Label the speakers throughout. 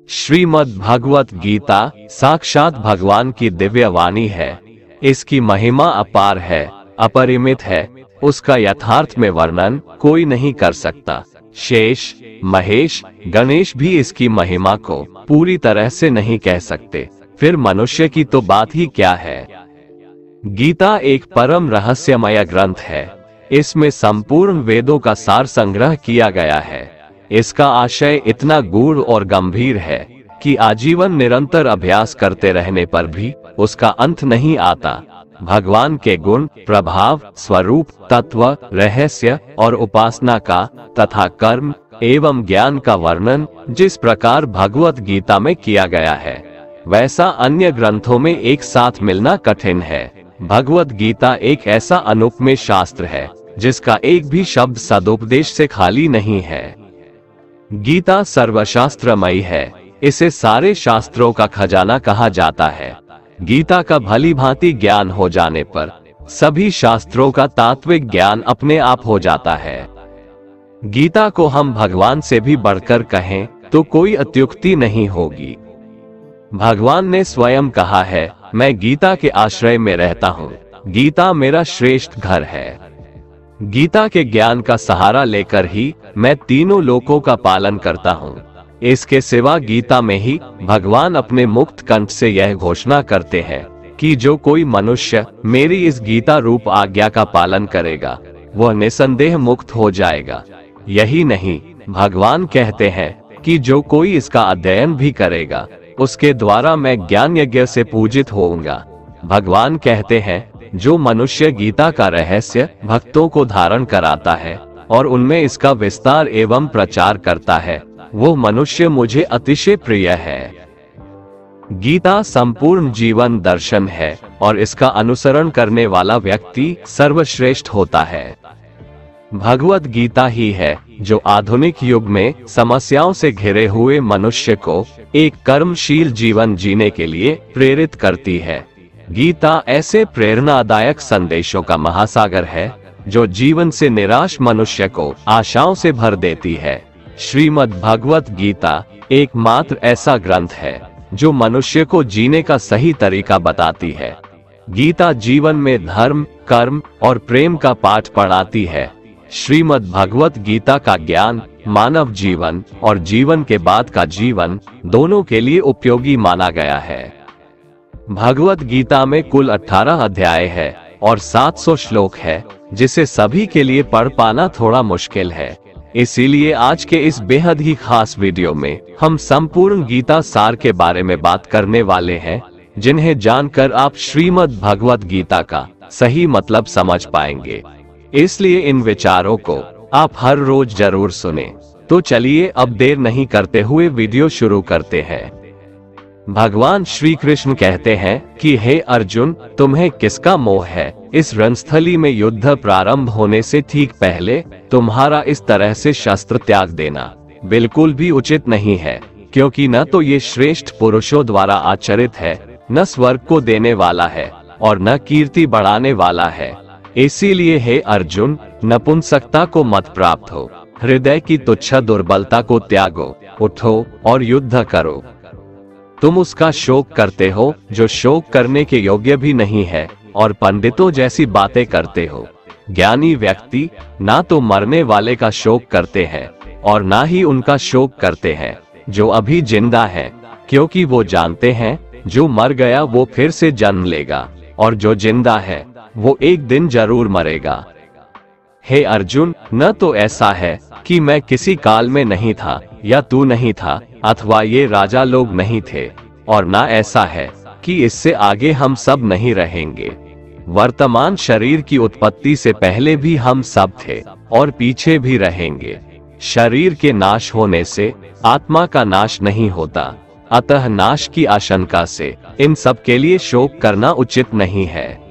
Speaker 1: श्रीमद् भगवत गीता साक्षात भगवान की दिव्य वाणी है। इसकी महिमा अपार है, अपरिमित है। उसका यथार्थ में वर्णन कोई नहीं कर सकता। शेष, महेश, गणेश भी इसकी महिमा को पूरी तरह से नहीं कह सकते, फिर मनुष्य की तो बात ही क्या है। गीता एक परम रहस्यमय ग्रंथ है। इसमें संपूर्ण वेदों का सार संग्रह किया गया है। इसका आशय इतना गूढ़ और गंभीर है कि आजीवन निरंतर अभ्यास करते रहने पर भी उसका अंत नहीं आता। भगवान के गुण, प्रभाव, स्वरूप, तत्व, रहस्य और उपासना का तथा कर्म एवं ज्ञान का वर्णन जिस प्रकार भगवत गीता में किया गया है, वैसा अन्य ग्रंथों में एक साथ मिलना कठिन है। भगवत गीता एक ऐसा अनुपमेय शास्त्र है जिसका एक भी शब्द सदुपदेश से खाली नहीं है। गीता सर्वशास्त्रमयी है। इसे सारे शास्त्रों का खजाना कहा जाता है। गीता का भली भांति ज्ञान हो जाने पर सभी शास्त्रों का तात्विक ज्ञान अपने आप हो जाता है। गीता को हम भगवान से भी बढ़कर कहें तो कोई अत्युक्ति नहीं होगी। भगवान ने स्वयं कहा है, मैं गीता के आश्रय में रहता हूँ। गीता मेरा श्रेष्ठ घर है। गीता के ज्ञान का सहारा लेकर ही मैं तीनों लोकों का पालन करता हूँ। इसके सिवा गीता में ही भगवान अपने मुक्त कंठ से यह घोषणा करते हैं कि जो कोई मनुष्य मेरी इस गीता रूप आज्ञा का पालन करेगा वह निसंदेह मुक्त हो जाएगा। यही नहीं, भगवान कहते हैं कि जो कोई इसका अध्ययन भी करेगा उसके द्वारा मैं ज्ञान यज्ञ से पूजित होऊंगा। भगवान कहते हैं, जो मनुष्य गीता का रहस्य भक्तों को धारण कराता है और उनमें इसका विस्तार एवं प्रचार करता है, वो मनुष्य मुझे अतिशय प्रिय है। गीता संपूर्ण जीवन दर्शन है और इसका अनुसरण करने वाला व्यक्ति सर्वश्रेष्ठ होता है। भगवत गीता ही है जो आधुनिक युग में समस्याओं से घिरे हुए मनुष्य को एक कर्मशील जीवन जीने के लिए प्रेरित करती है। गीता ऐसे प्रेरणादायक संदेशों का महासागर है जो जीवन से निराश मनुष्य को आशाओं से भर देती है। श्रीमद् भगवत गीता एकमात्र ऐसा ग्रंथ है जो मनुष्य को जीने का सही तरीका बताती है। गीता जीवन में धर्म, कर्म और प्रेम का पाठ पढ़ाती है। श्रीमद् भगवत गीता का ज्ञान मानव जीवन और जीवन के बाद का जीवन दोनों के लिए उपयोगी माना गया है। भगवत गीता में कुल 18 अध्याय है और 700 श्लोक है, जिसे सभी के लिए पढ़ पाना थोड़ा मुश्किल है। इसीलिए आज के इस बेहद ही खास वीडियो में हम संपूर्ण गीता सार के बारे में बात करने वाले हैं, जिन्हें जानकर आप श्रीमद् भगवत गीता का सही मतलब समझ पाएंगे। इसलिए इन विचारों को आप हर रोज जरूर सुने। तो चलिए अब देर नहीं करते हुए वीडियो शुरू करते हैं। भगवान श्री कृष्ण कहते हैं कि हे अर्जुन, तुम्हें किसका मोह है? इस रणस्थली में युद्ध प्रारंभ होने से ठीक पहले तुम्हारा इस तरह से शस्त्र त्याग देना बिल्कुल भी उचित नहीं है, क्योंकि न तो ये श्रेष्ठ पुरुषों द्वारा आचरित है, न स्वर्ग को देने वाला है और न कीर्ति बढ़ाने वाला है। इसीलिए हे अर्जुन, नपुंसकता को मत प्राप्त हो। हृदय की तुच्छ दुर्बलता को त्यागो, उठो और युद्ध करो। तुम उसका शोक करते हो जो शोक करने के योग्य भी नहीं है और पंडितों जैसी बातें करते हो। ज्ञानी व्यक्ति ना तो मरने वाले का शोक करते हैं और ना ही उनका शोक करते हैं जो अभी जिंदा है, क्योंकि वो जानते हैं जो मर गया वो फिर से जन्म लेगा और जो जिंदा है वो एक दिन जरूर मरेगा। हे अर्जुन, न तो ऐसा है कि मैं किसी काल में नहीं था या तू नहीं था अथवा ये राजा लोग नहीं थे, और ना ऐसा है कि इससे आगे हम सब नहीं रहेंगे। वर्तमान शरीर की उत्पत्ति से पहले भी हम सब थे और पीछे भी रहेंगे। शरीर के नाश होने से आत्मा का नाश नहीं होता, अतः नाश की आशंका से इन सब के लिए शोक करना उचित नहीं है।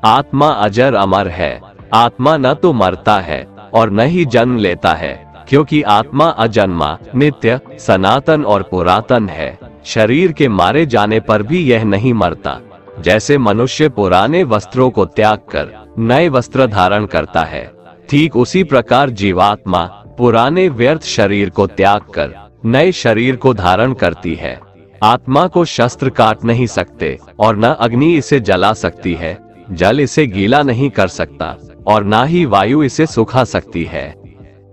Speaker 1: आत्मा अजर अमर है। आत्मा न तो मरता है और न ही जन्म लेता है, क्योंकि आत्मा अजन्मा, नित्य, सनातन और पुरातन है। शरीर के मारे जाने पर भी यह नहीं मरता। जैसे मनुष्य पुराने वस्त्रों को त्याग कर नए वस्त्र धारण करता है, ठीक उसी प्रकार जीवात्मा पुराने व्यर्थ शरीर को त्याग कर नए शरीर को धारण करती है। आत्मा को शस्त्र काट नहीं सकते और न अग्नि इसे जला सकती है, जल इसे गीला नहीं कर सकता और ना ही वायु इसे सुखा सकती है।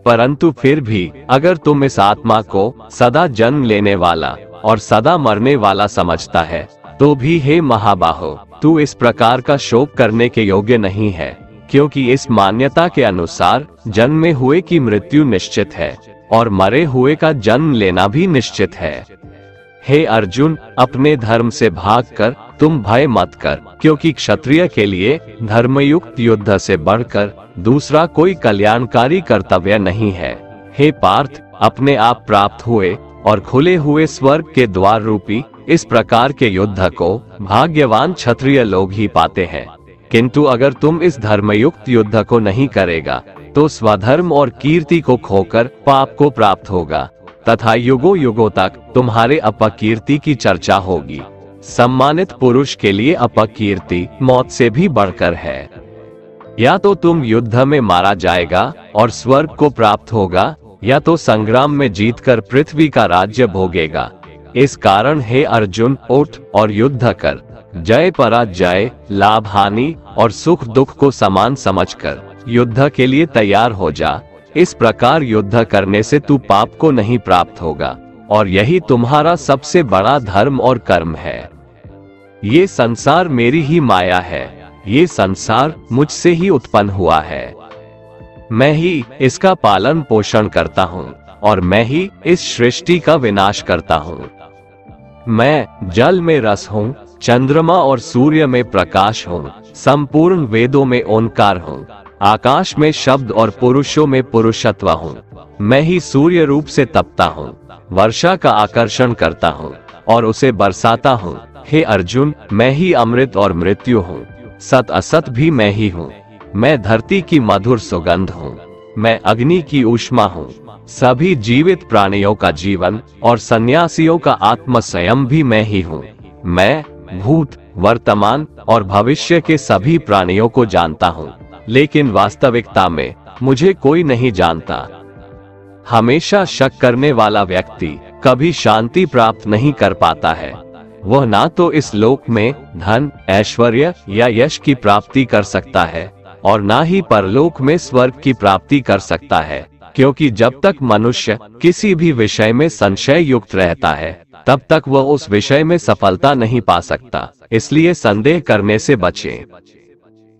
Speaker 1: परंतु फिर भी अगर तुम इस आत्मा को सदा जन्म लेने वाला और सदा मरने वाला समझता है, तो भी हे महाबाहो, तू इस प्रकार का शोक करने के योग्य नहीं है, क्योंकि इस मान्यता के अनुसार जन्मे हुए की मृत्यु निश्चित है और मरे हुए का जन्म लेना भी निश्चित है। हे अर्जुन, अपने धर्म से भागकर तुम भय मत कर, क्योंकि क्षत्रिय के लिए धर्मयुक्त युद्ध से बढ़कर दूसरा कोई कल्याणकारी कर्तव्य नहीं है। हे पार्थ, अपने आप प्राप्त हुए और खुले हुए स्वर्ग के द्वार रूपी इस प्रकार के युद्ध को भाग्यवान क्षत्रिय लोग ही पाते हैं। किंतु अगर तुम इस धर्मयुक्त युद्ध को नहीं करेगा, तो स्वधर्म और कीर्ति को खोकर पाप को प्राप्त होगा तथा युगों युगों तक तुम्हारे अपकीर्ति की चर्चा होगी। सम्मानित पुरुष के लिए अपकीर्ति मौत से भी बढ़कर है। या तो तुम युद्ध में मारा जाएगा और स्वर्ग को प्राप्त होगा, या तो संग्राम में जीतकर पृथ्वी का राज्य भोगेगा। इस कारण हे अर्जुन, उठ और युद्ध कर। जय पराजय, लाभ हानि और सुख दुख को समान समझकर युद्ध के लिए तैयार हो जा। इस प्रकार युद्ध करने से तू पाप को नहीं प्राप्त होगा और यही तुम्हारा सबसे बड़ा धर्म और कर्म है। ये संसार मेरी ही माया है, ये संसार मुझसे ही उत्पन्न हुआ है। मैं ही इसका पालन पोषण करता हूँ और मैं ही इस सृष्टि का विनाश करता हूँ। मैं जल में रस हूँ, चंद्रमा और सूर्य में प्रकाश हूँ, संपूर्ण वेदों में ओंकार हूँ, आकाश में शब्द और पुरुषों में पुरुषत्व हूँ। मैं ही सूर्य रूप से तपता हूँ, वर्षा का आकर्षण करता हूँ और उसे बरसाता हूँ। हे अर्जुन, मैं ही अमृत और मृत्यु हूँ, सत असत भी मैं ही हूँ। मैं धरती की मधुर सुगंध हूँ, मैं अग्नि की ऊष्मा हूँ, सभी जीवित प्राणियों का जीवन और सन्यासियों का आत्म स्वयं भी मैं ही हूँ। मैं भूत, वर्तमान और भविष्य के सभी प्राणियों को जानता हूँ, लेकिन वास्तविकता में मुझे कोई नहीं जानता। हमेशा शक करने वाला व्यक्ति कभी शांति प्राप्त नहीं कर पाता है। वह ना तो इस लोक में धन, ऐश्वर्य या यश की प्राप्ति कर सकता है और ना ही परलोक में स्वर्ग की प्राप्ति कर सकता है, क्योंकि जब तक मनुष्य किसी भी विषय में संशय युक्त रहता है, तब तक वह उस विषय में सफलता नहीं पा सकता। इसलिए संदेह करने से बचें।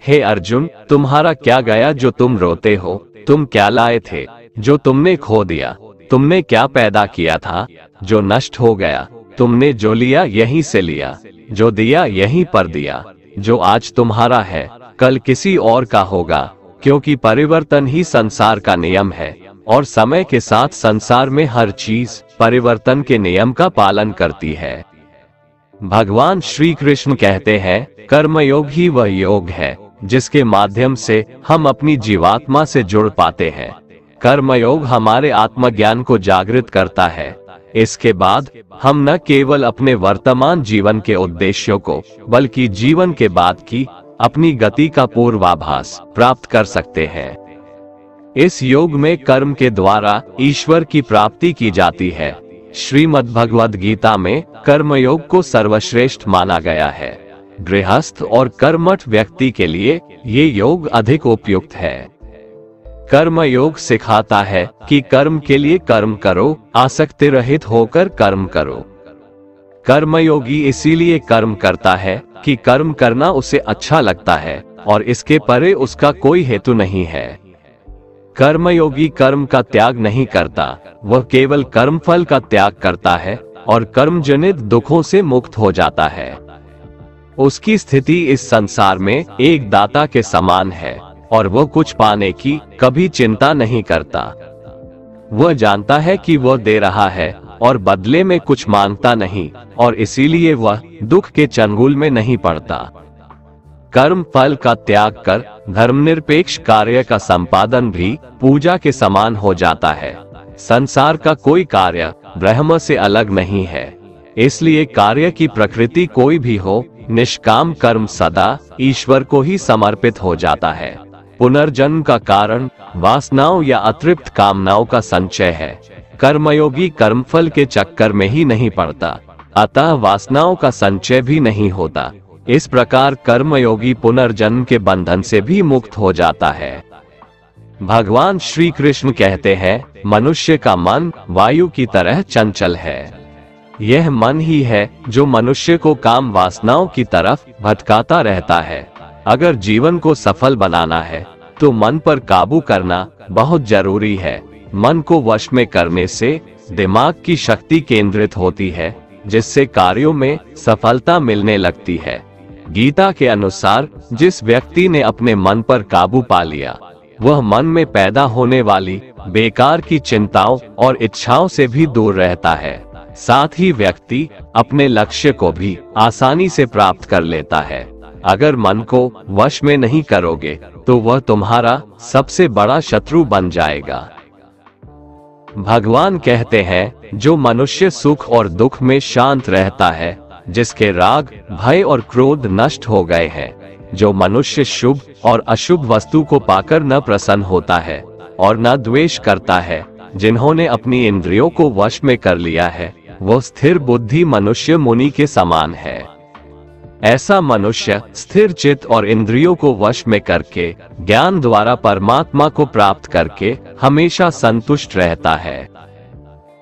Speaker 1: हे अर्जुन, तुम्हारा क्या गया जो तुम रोते हो? तुम क्या लाए थे जो तुमने खो दिया? तुमने क्या पैदा किया था जो नष्ट हो गया? तुमने जो लिया यहीं से लिया, जो दिया यहीं पर दिया। जो आज तुम्हारा है कल किसी और का होगा, क्योंकि परिवर्तन ही संसार का नियम है और समय के साथ संसार में हर चीज परिवर्तन के नियम का पालन करती है। भगवान श्री कृष्ण कहते हैं, कर्मयोग ही वह योग है जिसके माध्यम से हम अपनी जीवात्मा से जुड़ पाते हैं। कर्मयोग हमारे आत्मज्ञान को जागृत करता है। इसके बाद हम न केवल अपने वर्तमान जीवन के उद्देश्यों को, बल्कि जीवन के बाद की अपनी गति का पूर्वाभास प्राप्त कर सकते हैं। इस योग में कर्म के द्वारा ईश्वर की प्राप्ति की जाती है। श्रीमद् भगवद गीता में कर्मयोग को सर्वश्रेष्ठ माना गया है। गृहस्थ और कर्मठ व्यक्ति के लिए ये योग अधिक उपयुक्त है। कर्म योग सिखाता है कि कर्म के लिए कर्म करो, आसक्ति रहित होकर कर्म करो। कर्मयोगी इसीलिए कर्म करता है कि कर्म करना उसे अच्छा लगता है और इसके परे उसका कोई हेतु नहीं है। कर्मयोगी कर्म का त्याग नहीं करता, वह केवल कर्मफल का त्याग करता है और कर्मजनित दुखों से मुक्त हो जाता है। उसकी स्थिति इस संसार में एक दाता के समान है और वह कुछ पाने की कभी चिंता नहीं करता। वह जानता है कि वह दे रहा है और बदले में कुछ मांगता नहीं, और इसीलिए वह दुख के चंगुल में नहीं पड़ता। कर्म फल का त्याग कर धर्मनिरपेक्ष कार्य का संपादन भी पूजा के समान हो जाता है। संसार का कोई कार्य ब्रह्म से अलग नहीं है, इसलिए कार्य की प्रकृति कोई भी हो, निष्काम कर्म सदा ईश्वर को ही समर्पित हो जाता है। पुनर्जन्म का कारण वासनाओं या अतृप्त कामनाओं का संचय है। कर्मयोगी कर्मफल के चक्कर में ही नहीं पड़ता, अतः वासनाओं का संचय भी नहीं होता। इस प्रकार कर्मयोगी पुनर्जन्म के बंधन से भी मुक्त हो जाता है। भगवान श्री कृष्ण कहते हैं, मनुष्य का मन वायु की तरह चंचल है। यह मन ही है जो मनुष्य को काम वासनाओं की तरफ भटकाता रहता है। अगर जीवन को सफल बनाना है तो मन पर काबू करना बहुत जरूरी है। मन को वश में करने से दिमाग की शक्ति केंद्रित होती है, जिससे कार्यों में सफलता मिलने लगती है। गीता के अनुसार जिस व्यक्ति ने अपने मन पर काबू पा लिया, वह मन में पैदा होने वाली बेकार की चिंताओं और इच्छाओं से भी दूर रहता है। साथ ही व्यक्ति अपने लक्ष्य को भी आसानी से प्राप्त कर लेता है। अगर मन को वश में नहीं करोगे तो वह तुम्हारा सबसे बड़ा शत्रु बन जाएगा। भगवान कहते हैं, जो मनुष्य सुख और दुख में शांत रहता है, जिसके राग भय और क्रोध नष्ट हो गए हैं, जो मनुष्य शुभ और अशुभ वस्तु को पाकर न प्रसन्न होता है और न द्वेष करता है, जिन्होंने अपनी इंद्रियों को वश में कर लिया है, वो स्थिर बुद्धि मनुष्य मुनि के समान है। ऐसा मनुष्य स्थिर चित्त और इंद्रियों को वश में करके ज्ञान द्वारा परमात्मा को प्राप्त करके हमेशा संतुष्ट रहता है।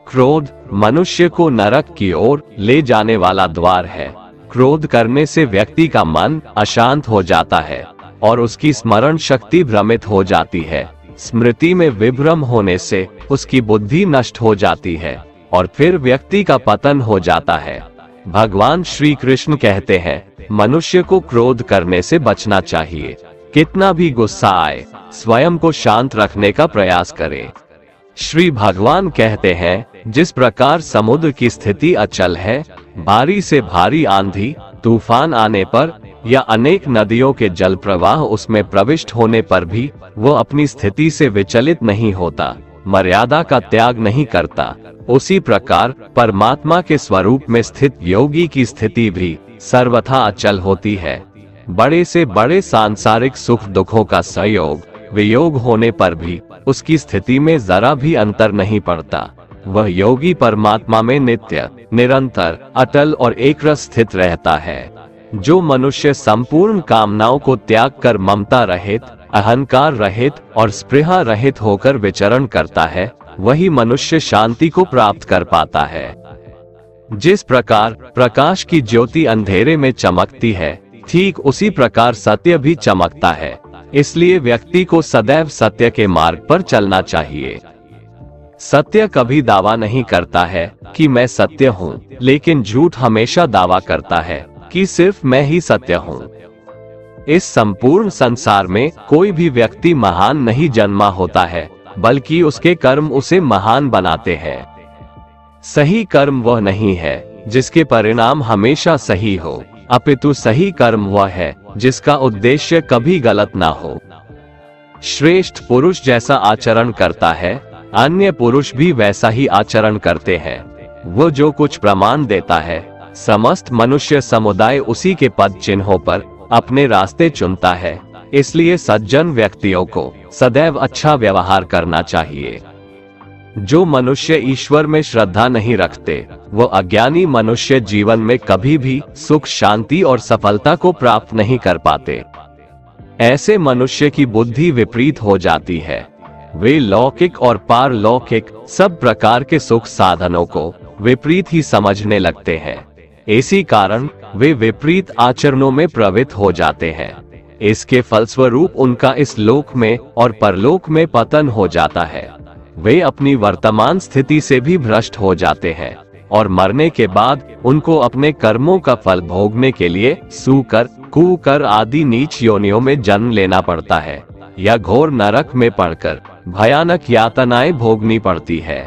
Speaker 1: क्रोध मनुष्य को नरक की ओर ले जाने वाला द्वार है। क्रोध करने से व्यक्ति का मन अशांत हो जाता है और उसकी स्मरण शक्ति भ्रमित हो जाती है। स्मृति में विभ्रम होने से उसकी बुद्धि नष्ट हो जाती है और फिर व्यक्ति का पतन हो जाता है। भगवान श्री कृष्ण कहते हैं, मनुष्य को क्रोध करने से बचना चाहिए। कितना भी गुस्सा आए, स्वयं को शांत रखने का प्रयास करें। श्री भगवान कहते हैं, जिस प्रकार समुद्र की स्थिति अचल है, भारी से भारी आंधी तूफान आने पर या अनेक नदियों के जल प्रवाह उसमें प्रविष्ट होने पर भी वह अपनी स्थिति से विचलित नहीं होता, मर्यादा का त्याग नहीं करता, उसी प्रकार परमात्मा के स्वरूप में स्थित योगी की स्थिति भी सर्वथा अचल होती है। बड़े से बड़े सांसारिक सुख दुखों का संयोग वियोग होने पर भी उसकी स्थिति में जरा भी अंतर नहीं पड़ता। वह योगी परमात्मा में नित्य, निरंतर, अटल और एकरस स्थित रहता है। जो मनुष्य संपूर्ण कामनाओं को त्याग कर ममता रहित, अहंकार रहित और स्पृहा रहित होकर विचरण करता है, वही मनुष्य शांति को प्राप्त कर पाता है। जिस प्रकार प्रकाश की ज्योति अंधेरे में चमकती है, ठीक उसी प्रकार सत्य भी चमकता है। इसलिए व्यक्ति को सदैव सत्य के मार्ग पर चलना चाहिए। सत्य कभी दावा नहीं करता है कि मैं सत्य हूँ, लेकिन झूठ हमेशा दावा करता है कि सिर्फ मैं ही सत्य हूँ। इस संपूर्ण संसार में कोई भी व्यक्ति महान नहीं जन्मा होता है, बल्कि उसके कर्म उसे महान बनाते हैं। सही कर्म वह नहीं है जिसके परिणाम हमेशा सही हो, अपितु सही कर्म वह है जिसका उद्देश्य कभी गलत ना हो। श्रेष्ठ पुरुष जैसा आचरण करता है, अन्य पुरुष भी वैसा ही आचरण करते हैं। वो जो कुछ प्रमाण देता है, समस्त मनुष्य समुदाय उसी के पद चिन्हों पर अपने रास्ते चुनता है। इसलिए सज्जन व्यक्तियों को सदैव अच्छा व्यवहार करना चाहिए। जो मनुष्य ईश्वर में श्रद्धा नहीं रखते, वो अज्ञानी मनुष्य जीवन में कभी भी सुख, शांति और सफलता को प्राप्त नहीं कर पाते। ऐसे मनुष्य की बुद्धि विपरीत हो जाती है। वे लौकिक और पारलौकिक सब प्रकार के सुख साधनों को विपरीत ही समझने लगते हैं। इसी कारण वे विपरीत आचरणों में प्रवृत्त हो जाते हैं। इसके फलस्वरूप उनका इस लोक में और परलोक में पतन हो जाता है। वे अपनी वर्तमान स्थिति से भी भ्रष्ट हो जाते हैं और मरने के बाद उनको अपने कर्मों का फल भोगने के लिए सूकर, कुकर आदि नीच योनियों में जन्म लेना पड़ता है या घोर नरक में पड़कर भयानक यातनाएं भोगनी पड़ती है।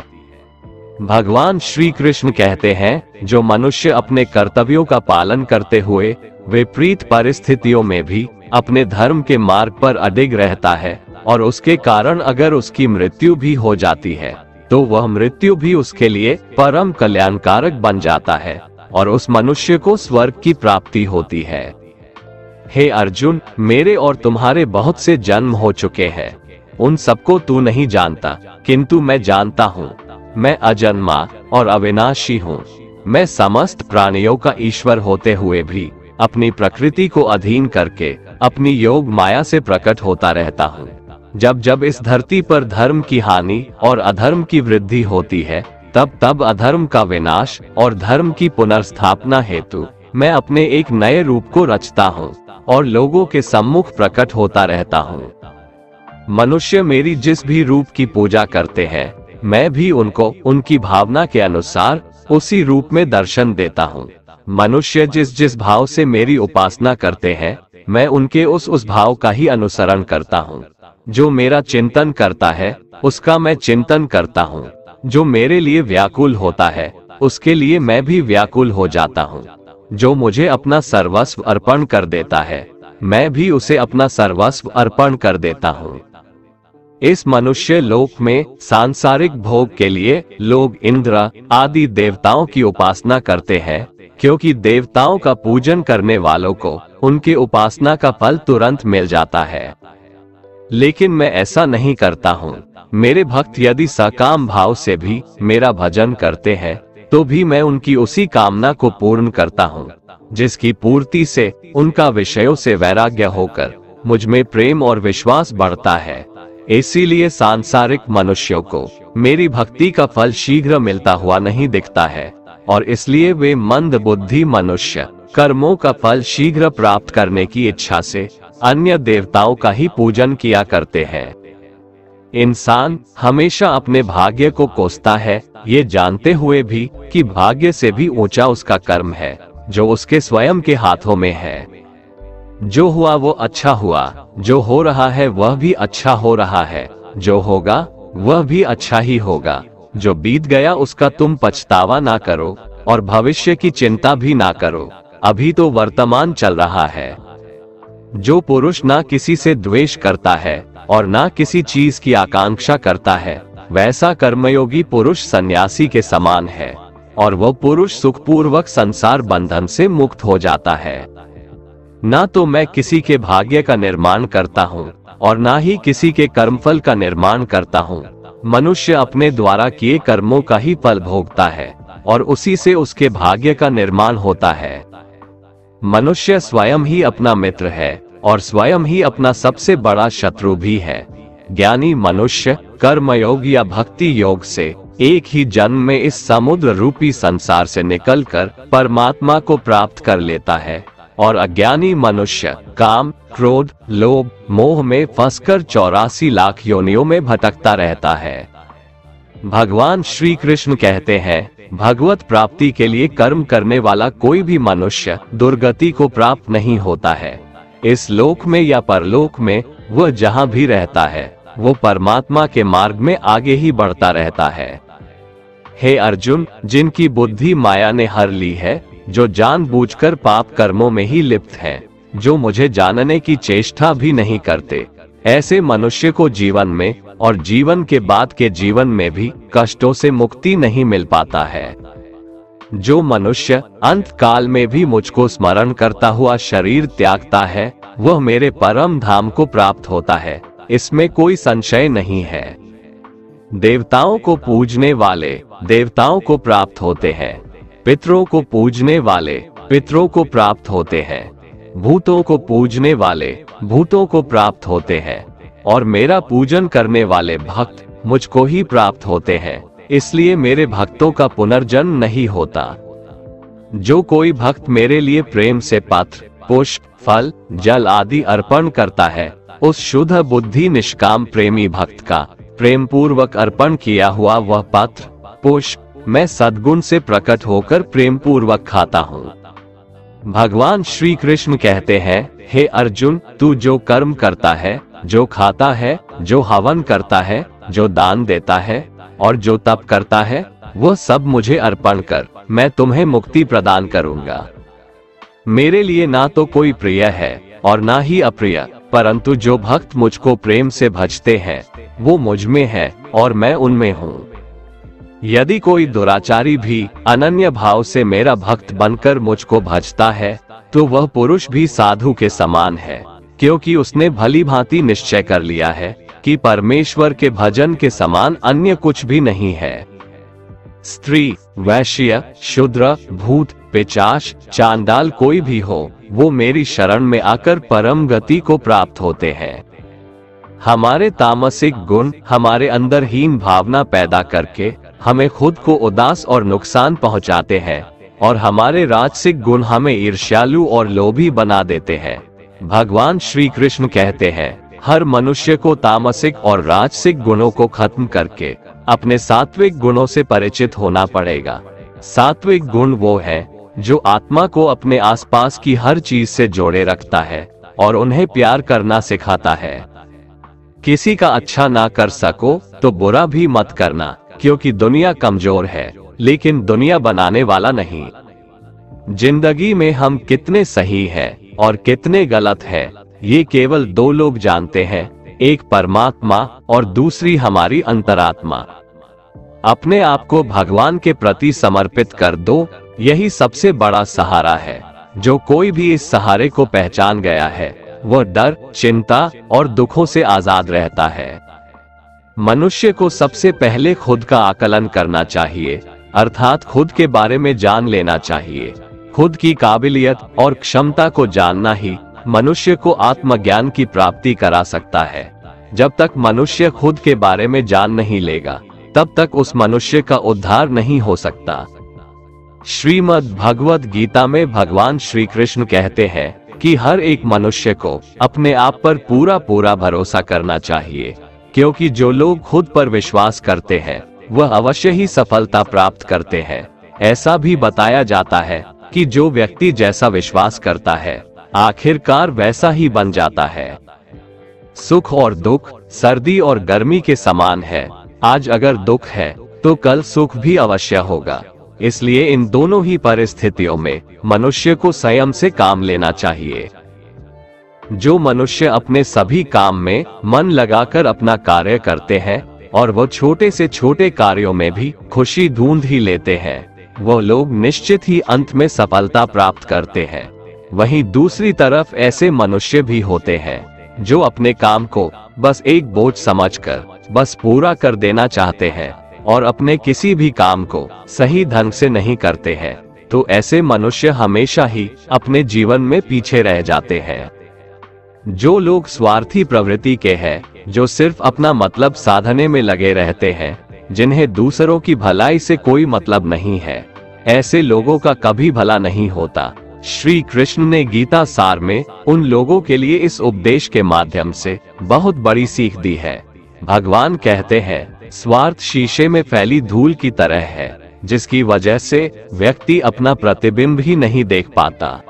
Speaker 1: भगवान श्री कृष्ण कहते हैं, जो मनुष्य अपने कर्तव्यों का पालन करते हुए विपरीत परिस्थितियों में भी अपने धर्म के मार्ग पर अडिग रहता है और उसके कारण अगर उसकी मृत्यु भी हो जाती है, तो वह मृत्यु भी उसके लिए परम कल्याणकारक बन जाता है और उस मनुष्य को स्वर्ग की प्राप्ति होती है। हे अर्जुन, मेरे और तुम्हारे बहुत से जन्म हो चुके हैं, उन सबको तू नहीं जानता, किंतु मैं जानता हूँ। मैं अजन्मा और अविनाशी हूँ। मैं समस्त प्राणियों का ईश्वर होते हुए भी अपनी प्रकृति को अधीन करके अपनी योग माया से प्रकट होता रहता हूँ। जब जब इस धरती पर धर्म की हानि और अधर्म की वृद्धि होती है, तब तब अधर्म का विनाश और धर्म की पुनर्स्थापना हेतु मैं अपने एक नए रूप को रचता हूँ और लोगों के सम्मुख प्रकट होता रहता हूँ। मनुष्य मेरी जिस भी रूप की पूजा करते हैं, मैं भी उनको उनकी भावना के अनुसार उसी रूप में दर्शन देता हूँ। मनुष्य जिस जिस भाव से मेरी उपासना करते हैं, मैं उनके उस भाव का ही अनुसरण करता हूँ। जो मेरा चिंतन करता है, उसका मैं चिंतन करता हूँ। जो मेरे लिए व्याकुल होता है, उसके लिए मैं भी व्याकुल हो जाता हूँ। जो मुझे अपना सर्वस्व अर्पण कर देता है, मैं भी उसे अपना सर्वस्व अर्पण कर देता हूँ। इस मनुष्य लोक में सांसारिक भोग के लिए लोग इंद्र आदि देवताओं की उपासना करते हैं, क्योंकि देवताओं का पूजन करने वालों को उनकी उपासना का फल तुरंत मिल जाता है। लेकिन मैं ऐसा नहीं करता हूँ। मेरे भक्त यदि सकाम भाव से भी मेरा भजन करते हैं, तो भी मैं उनकी उसी कामना को पूर्ण करता हूँ, जिसकी पूर्ति से उनका विषयों से वैराग्य होकर मुझ में प्रेम और विश्वास बढ़ता है। इसीलिए सांसारिक मनुष्यों को मेरी भक्ति का फल शीघ्र मिलता हुआ नहीं दिखता है, और इसलिए वे मंद बुद्धि मनुष्य कर्मों का फल शीघ्र प्राप्त करने की इच्छा से अन्य देवताओं का ही पूजन किया करते हैं। इंसान हमेशा अपने भाग्य को कोसता है, ये जानते हुए भी कि भाग्य से भी ऊंचा उसका कर्म है, जो उसके स्वयं के हाथों में है। जो हुआ वो अच्छा हुआ, जो हो रहा है वह भी अच्छा हो रहा है, जो होगा वह भी अच्छा ही होगा। जो बीत गया उसका तुम पछतावा ना करो और भविष्य की चिंता भी ना करो, अभी तो वर्तमान चल रहा है। जो पुरुष ना किसी से द्वेष करता है और ना किसी चीज की आकांक्षा करता है, वैसा कर्मयोगी पुरुष सन्यासी के समान है, और वह पुरुष सुखपूर्वक संसार बंधन से मुक्त हो जाता है। ना तो मैं किसी के भाग्य का निर्माण करता हूँ और ना ही किसी के कर्मफल का निर्माण करता हूँ। मनुष्य अपने द्वारा किए कर्मों का ही फल भोगता है और उसी से उसके भाग्य का निर्माण होता है। मनुष्य स्वयं ही अपना मित्र है और स्वयं ही अपना सबसे बड़ा शत्रु भी है। ज्ञानी मनुष्य कर्मयोग या भक्ति योग से एक ही जन्म में इस समुद्र रूपी संसार से निकलकर परमात्मा को प्राप्त कर लेता है, और अज्ञानी मनुष्य काम, क्रोध, लोभ, मोह में फंसकर 84 लाख योनियों में भटकता रहता है। भगवान श्री कृष्ण कहते हैं, भगवत प्राप्ति के लिए कर्म करने वाला कोई भी मनुष्य दुर्गति को प्राप्त नहीं होता है। इस लोक में या परलोक में वह जहाँ भी रहता है, वो परमात्मा के मार्ग में आगे ही बढ़ता रहता है। हे अर्जुन, जिनकी बुद्धि माया ने हर ली है, जो जानबूझकर पाप कर्मों में ही लिप्त हैं, जो मुझे जानने की चेष्टा भी नहीं करते, ऐसे मनुष्य को जीवन में और जीवन के बाद के जीवन में भी कष्टों से मुक्ति नहीं मिल पाता है। जो मनुष्य अंत काल में भी मुझको स्मरण करता हुआ शरीर त्यागता है, वह मेरे परम धाम को प्राप्त होता है, इसमें कोई संशय नहीं है। देवताओं को पूजने वाले देवताओं को प्राप्त होते हैं, पितरों को पूजने वाले पितरों को प्राप्त होते हैं, भूतों को पूजने वाले भूतों को प्राप्त होते हैं, और मेरा पूजन करने वाले भक्त मुझको ही प्राप्त होते हैं। इसलिए मेरे भक्तों का पुनर्जन्म नहीं होता। जो कोई भक्त मेरे लिए प्रेम से पत्र, पुष्प, फल, जल आदि अर्पण करता है, उस शुद्ध बुद्धि निष्काम प्रेमी भक्त का प्रेम पूर्वक अर्पण किया हुआ वह पत्र, पुष्प मैं सद्गुण से प्रकट होकर प्रेम पूर्वक खाता हूँ। भगवान श्री कृष्ण कहते हैं, हे अर्जुन, तू जो कर्म करता है, जो खाता है, जो हवन करता है, जो दान देता है और जो तप करता है, वह सब मुझे अर्पण कर, मैं तुम्हें मुक्ति प्रदान करूंगा। मेरे लिए ना तो कोई प्रिय है और ना ही अप्रिय, परंतु जो भक्त मुझको प्रेम से भजते हैं, वो मुझ में है और मैं उनमें हूँ। यदि कोई दुराचारी भी अनन्य भाव से मेरा भक्त बनकर मुझको भजता है, तो वह पुरुष भी साधु के समान है, क्योंकि उसने भली भांति निश्चय कर लिया है कि परमेश्वर के भजन के समान अन्य कुछ भी नहीं है। स्त्री, वैश्य, शूद्र, भूत, पिशाच, चांडाल कोई भी हो, वो मेरी शरण में आकर परम गति को प्राप्त होते हैं। हमारे तामसिक गुण हमारे अंदर हीन भावना पैदा करके हमें खुद को उदास और नुकसान पहुंचाते हैं, और हमारे राजसिक गुण हमें ईर्ष्यालु और लोभी बना देते हैं। भगवान श्री कृष्ण कहते हैं, हर मनुष्य को तामसिक और राजसिक गुणों को खत्म करके अपने सात्विक गुणों से परिचित होना पड़ेगा। सात्विक गुण वो है जो आत्मा को अपने आसपास की हर चीज से जोड़े रखता है और उन्हें प्यार करना सिखाता है। किसी का अच्छा ना कर सको तो बुरा भी मत करना, क्योंकि दुनिया कमजोर है लेकिन दुनिया बनाने वाला नहीं। जिंदगी में हम कितने सही हैं और कितने गलत हैं, ये केवल दो लोग जानते हैं, एक परमात्मा और दूसरी हमारी अंतरात्मा। अपने आप को भगवान के प्रति समर्पित कर दो, यही सबसे बड़ा सहारा है। जो कोई भी इस सहारे को पहचान गया है वह डर, चिंता और दुखों से आजाद रहता है। मनुष्य को सबसे पहले खुद का आकलन करना चाहिए, अर्थात खुद के बारे में जान लेना चाहिए। खुद की काबिलियत और क्षमता को जानना ही मनुष्य को आत्मज्ञान की प्राप्ति करा सकता है। जब तक मनुष्य खुद के बारे में जान नहीं लेगा, तब तक उस मनुष्य का उद्धार नहीं हो सकता। श्रीमद् भगवद गीता में भगवान श्री कृष्ण कहते हैं कि हर एक मनुष्य को अपने आप पर पूरा पूरा भरोसा करना चाहिए, क्योंकि जो लोग खुद पर विश्वास करते हैं वह अवश्य ही सफलता प्राप्त करते हैं। ऐसा भी बताया जाता है कि जो व्यक्ति जैसा विश्वास करता है आखिरकार वैसा ही बन जाता है। सुख और दुख सर्दी और गर्मी के समान है। आज अगर दुख है तो कल सुख भी अवश्य होगा। इसलिए इन दोनों ही परिस्थितियों में मनुष्य को संयम से काम लेना चाहिए। जो मनुष्य अपने सभी काम में मन लगाकर अपना कार्य करते हैं और वो छोटे से छोटे कार्यों में भी खुशी ढूंढ ही लेते हैं, वो लोग निश्चित ही अंत में सफलता प्राप्त करते हैं। वहीं दूसरी तरफ ऐसे मनुष्य भी होते हैं जो अपने काम को बस एक बोझ समझकर बस पूरा कर देना चाहते हैं और अपने किसी भी काम को सही ढंग से नहीं करते हैं। तो ऐसे मनुष्य हमेशा ही अपने जीवन में पीछे रह जाते हैं। जो लोग स्वार्थी प्रवृत्ति के हैं, जो सिर्फ अपना मतलब साधने में लगे रहते हैं, जिन्हें दूसरों की भलाई से कोई मतलब नहीं है, ऐसे लोगों का कभी भला नहीं होता। श्री कृष्ण ने गीता सार में उन लोगों के लिए इस उपदेश के माध्यम से बहुत बड़ी सीख दी है। भगवान कहते हैं, स्वार्थ शीशे में फैली धूल की तरह है, जिसकी वजह से व्यक्ति अपना प्रतिबिंब ही नहीं देख पाता।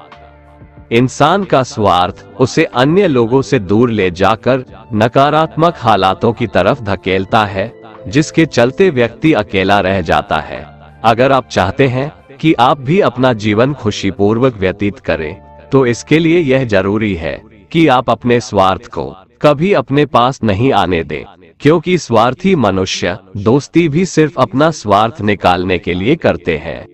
Speaker 1: इंसान का स्वार्थ उसे अन्य लोगों से दूर ले जाकर नकारात्मक हालातों की तरफ धकेलता है, जिसके चलते व्यक्ति अकेला रह जाता है। अगर आप चाहते हैं कि आप भी अपना जीवन खुशीपूर्वक व्यतीत करें, तो इसके लिए यह जरूरी है कि आप अपने स्वार्थ को कभी अपने पास नहीं आने दें, क्योंकि स्वार्थी मनुष्य दोस्ती भी सिर्फ अपना स्वार्थ निकालने के लिए करते हैं।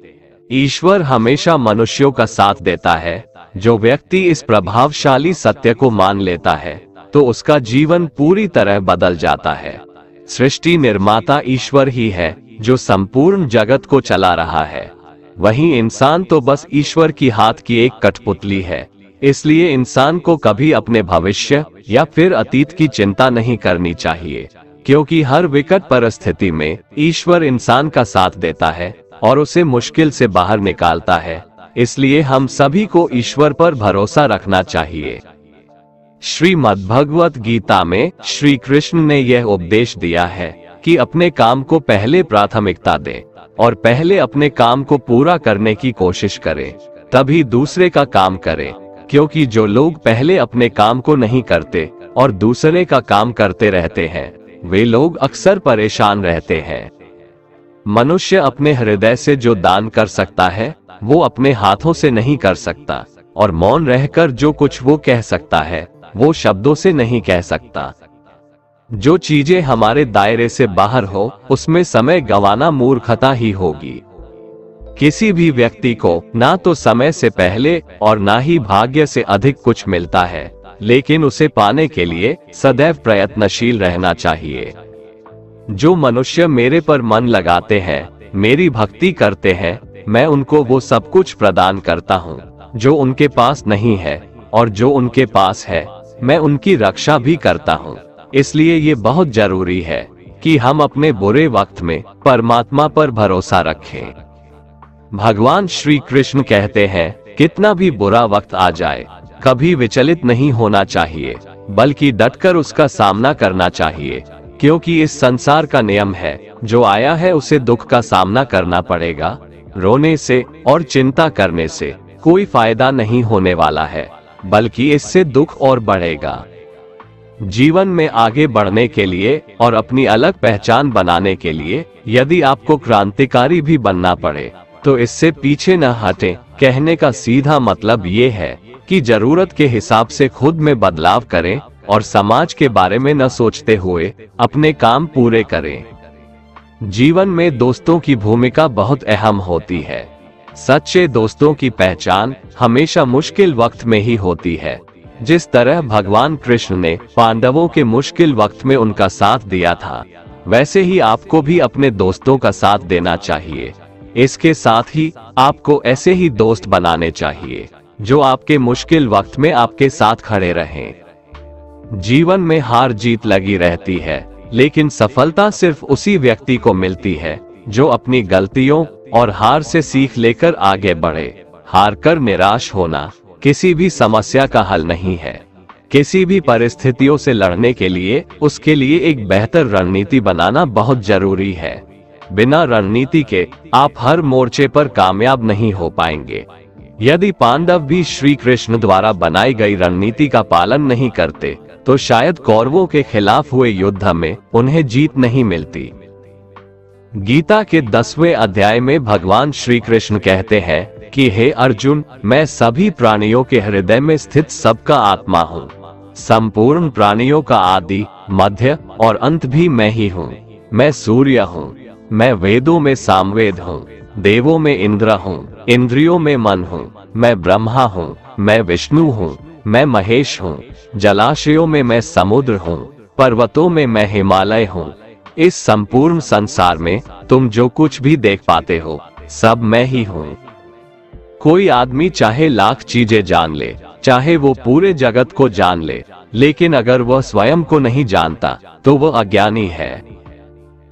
Speaker 1: ईश्वर हमेशा मनुष्यों का साथ देता है। जो व्यक्ति इस प्रभावशाली सत्य को मान लेता है तो उसका जीवन पूरी तरह बदल जाता है। सृष्टि निर्माता ईश्वर ही है जो संपूर्ण जगत को चला रहा है। वहीं इंसान तो बस ईश्वर की हाथ की एक कठपुतली है। इसलिए इंसान को कभी अपने भविष्य या फिर अतीत की चिंता नहीं करनी चाहिए, क्योंकि हर विकट परिस्थिति में ईश्वर इंसान का साथ देता है और उसे मुश्किल से बाहर निकालता है। इसलिए हम सभी को ईश्वर पर भरोसा रखना चाहिए। श्रीमद् भगवत गीता में श्री कृष्ण ने यह उपदेश दिया है कि अपने काम को पहले प्राथमिकता दें और पहले अपने काम को पूरा करने की कोशिश करें, तभी दूसरे का काम करें। क्योंकि जो लोग पहले अपने काम को नहीं करते और दूसरे का काम करते रहते हैं, वे लोग अक्सर परेशान रहते हैं। मनुष्य अपने हृदय से जो दान कर सकता है वो अपने हाथों से नहीं कर सकता, और मौन रहकर जो कुछ वो कह सकता है वो शब्दों से नहीं कह सकता। जो चीजें हमारे दायरे से बाहर हो उसमें समय गंवाना मूर्खता ही होगी। किसी भी व्यक्ति को ना तो समय से पहले और ना ही भाग्य से अधिक कुछ मिलता है, लेकिन उसे पाने के लिए सदैव प्रयत्नशील रहना चाहिए। जो मनुष्य मेरे पर मन लगाते हैं मेरी भक्ति करते हैं, मैं उनको वो सब कुछ प्रदान करता हूँ जो उनके पास नहीं है, और जो उनके पास है मैं उनकी रक्षा भी करता हूँ। इसलिए ये बहुत जरूरी है कि हम अपने बुरे वक्त में परमात्मा पर भरोसा रखें। भगवान श्री कृष्ण कहते हैं, कितना भी बुरा वक्त आ जाए कभी विचलित नहीं होना चाहिए, बल्कि डटकर उसका सामना करना चाहिए, क्योंकि इस संसार का नियम है, जो आया है उसे दुख का सामना करना पड़ेगा। रोने से और चिंता करने से कोई फायदा नहीं होने वाला है, बल्कि इससे दुख और बढ़ेगा। जीवन में आगे बढ़ने के लिए और अपनी अलग पहचान बनाने के लिए यदि आपको क्रांतिकारी भी बनना पड़े तो इससे पीछे न हटें। कहने का सीधा मतलब ये है कि जरूरत के हिसाब से खुद में बदलाव करें और समाज के बारे में न सोचते हुए अपने काम पूरे करें। जीवन में दोस्तों की भूमिका बहुत अहम होती है। सच्चे दोस्तों की पहचान हमेशा मुश्किल वक्त में ही होती है। जिस तरह भगवान कृष्ण ने पांडवों के मुश्किल वक्त में उनका साथ दिया था, वैसे ही आपको भी अपने दोस्तों का साथ देना चाहिए। इसके साथ ही आपको ऐसे ही दोस्त बनाने चाहिए जो आपके मुश्किल वक्त में आपके साथ खड़े रहें। जीवन में हार जीत लगी रहती है, लेकिन सफलता सिर्फ उसी व्यक्ति को मिलती है जो अपनी गलतियों और हार से सीख लेकर आगे बढ़े। हार कर निराश होना किसी भी समस्या का हल नहीं है। किसी भी परिस्थितियों से लड़ने के लिए उसके लिए एक बेहतर रणनीति बनाना बहुत जरूरी है। बिना रणनीति के आप हर मोर्चे पर कामयाब नहीं हो पाएंगे। यदि पांडव भी श्री कृष्ण द्वारा बनाई गई रणनीति का पालन नहीं करते तो शायद कौरवों के खिलाफ हुए युद्ध में उन्हें जीत नहीं मिलती। गीता के 10वें अध्याय में भगवान श्री कृष्ण कहते हैं कि हे अर्जुन, मैं सभी प्राणियों के हृदय में स्थित सबका आत्मा हूँ। संपूर्ण प्राणियों का आदि, मध्य और अंत भी मैं ही हूँ। मैं सूर्य हूँ, मैं वेदों में सामवेद हूँ, देवों में इंद्र हूँ, इंद्रियों में मन हूँ, मैं ब्रह्मा हूँ, मैं विष्णु हूँ, मैं महेश हूँ, जलाशयों में मैं समुद्र हूँ, पर्वतों में मैं हिमालय हूँ। इस संपूर्ण संसार में तुम जो कुछ भी देख पाते हो सब मैं ही हूँ। कोई आदमी चाहे लाख चीजें जान ले, चाहे वो पूरे जगत को जान ले, लेकिन अगर वह स्वयं को नहीं जानता तो वह अज्ञानी है।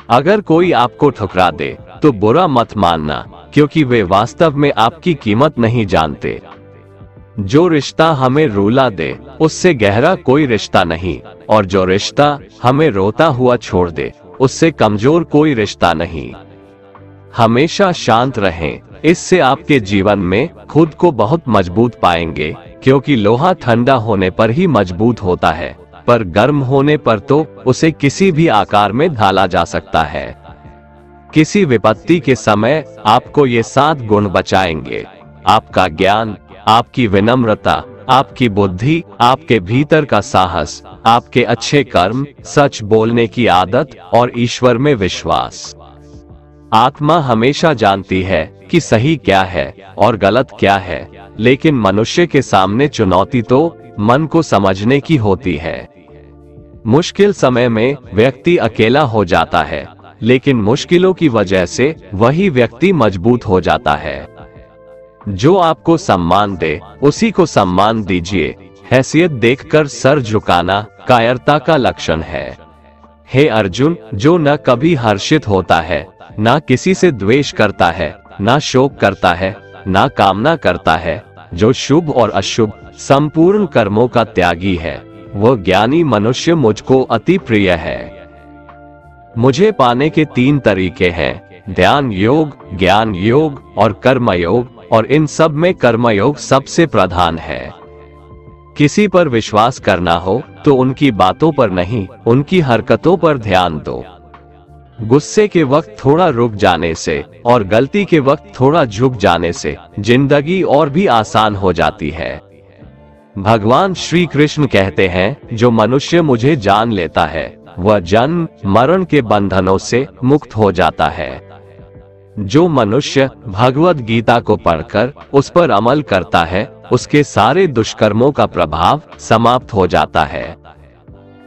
Speaker 1: अगर कोई आपको ठुकरा दे तो बुरा मत मानना, क्योंकि वे वास्तव में आपकी कीमत नहीं जानते। जो रिश्ता हमें रुला दे उससे गहरा कोई रिश्ता नहीं, और जो रिश्ता हमें रोता हुआ छोड़ दे उससे कमजोर कोई रिश्ता नहीं। हमेशा शांत रहें, इससे आपके जीवन में खुद को बहुत मजबूत पाएंगे, क्योंकि लोहा ठंडा होने पर ही मजबूत होता है, पर गर्म होने पर तो उसे किसी भी आकार में ढाला जा सकता है। किसी विपत्ति के समय आपको ये 7 गुण बचाएंगे: आपका ज्ञान, आपकी विनम्रता, आपकी बुद्धि, आपके भीतर का साहस, आपके अच्छे कर्म, सच बोलने की आदत और ईश्वर में विश्वास। आत्मा हमेशा जानती है कि सही क्या है और गलत क्या है, लेकिन मनुष्य के सामने चुनौती तो मन को समझने की होती है। मुश्किल समय में व्यक्ति अकेला हो जाता है, लेकिन मुश्किलों की वजह से वही व्यक्ति मजबूत हो जाता है। जो आपको सम्मान दे उसी को सम्मान दीजिए। हैसियत देखकर सर झुकाना कायरता का लक्षण है। हे अर्जुन, जो न कभी हर्षित होता है, न किसी से द्वेष करता है, न शोक करता है, न कामना करता है, जो शुभ और अशुभ संपूर्ण कर्मों का त्यागी है, वह ज्ञानी मनुष्य मुझको अति प्रिय है। मुझे पाने के 3 तरीके हैं: ध्यान योग, ज्ञान योग और कर्म योग, और इन सब में कर्मयोग सबसे प्रधान है। किसी पर विश्वास करना हो तो उनकी बातों पर नहीं, उनकी हरकतों पर ध्यान दो। गुस्से के वक्त थोड़ा रुक जाने से और गलती के वक्त थोड़ा झुक जाने से जिंदगी और भी आसान हो जाती है। भगवान श्री कृष्ण कहते हैं, जो मनुष्य मुझे जान लेता है वह जन्म मरण के बंधनों से मुक्त हो जाता है। जो मनुष्य भगवद गीता को पढ़कर उस पर अमल करता है, उसके सारे दुष्कर्मों का प्रभाव समाप्त हो जाता है।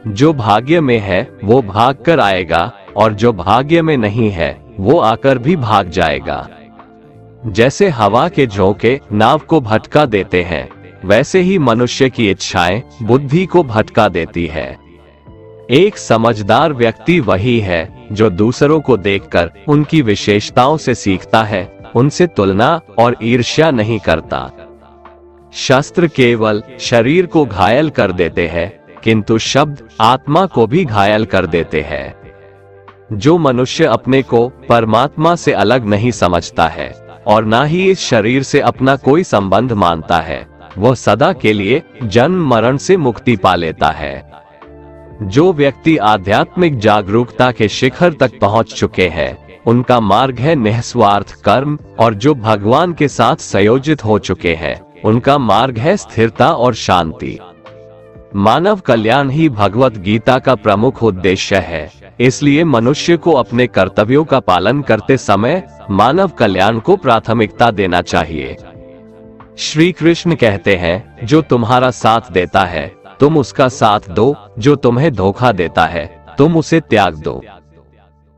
Speaker 1: जो भाग्य में है वो भाग कर आएगा, और जो भाग्य में नहीं है वो आकर भी भाग जाएगा। जैसे हवा के झोंके नाव को भटका देते हैं, वैसे ही मनुष्य की इच्छाएं बुद्धि को भटका देती है। एक समझदार व्यक्ति वही है जो दूसरों को देखकर उनकी विशेषताओं से सीखता है, उनसे तुलना और ईर्ष्या नहीं करता। शस्त्र केवल शरीर को घायल कर देते हैं, किंतु शब्द आत्मा को भी घायल कर देते हैं। जो मनुष्य अपने को परमात्मा से अलग नहीं समझता है और ना ही इस शरीर से अपना कोई संबंध मानता है, वह सदा के लिए जन्म मरण से मुक्ति पा लेता है। जो व्यक्ति आध्यात्मिक जागरूकता के शिखर तक पहुंच चुके हैं, उनका मार्ग है निस्वार्थ कर्म, और जो भगवान के साथ संयोजित हो चुके हैं, उनका मार्ग है स्थिरता और शांति। मानव कल्याण ही भगवत गीता का प्रमुख उद्देश्य है, इसलिए मनुष्य को अपने कर्तव्यों का पालन करते समय मानव कल्याण को प्राथमिकता देना चाहिए। श्री कृष्ण कहते हैं, जो तुम्हारा साथ देता है तुम उसका साथ दो, जो तुम्हें धोखा देता है तुम उसे त्याग दो।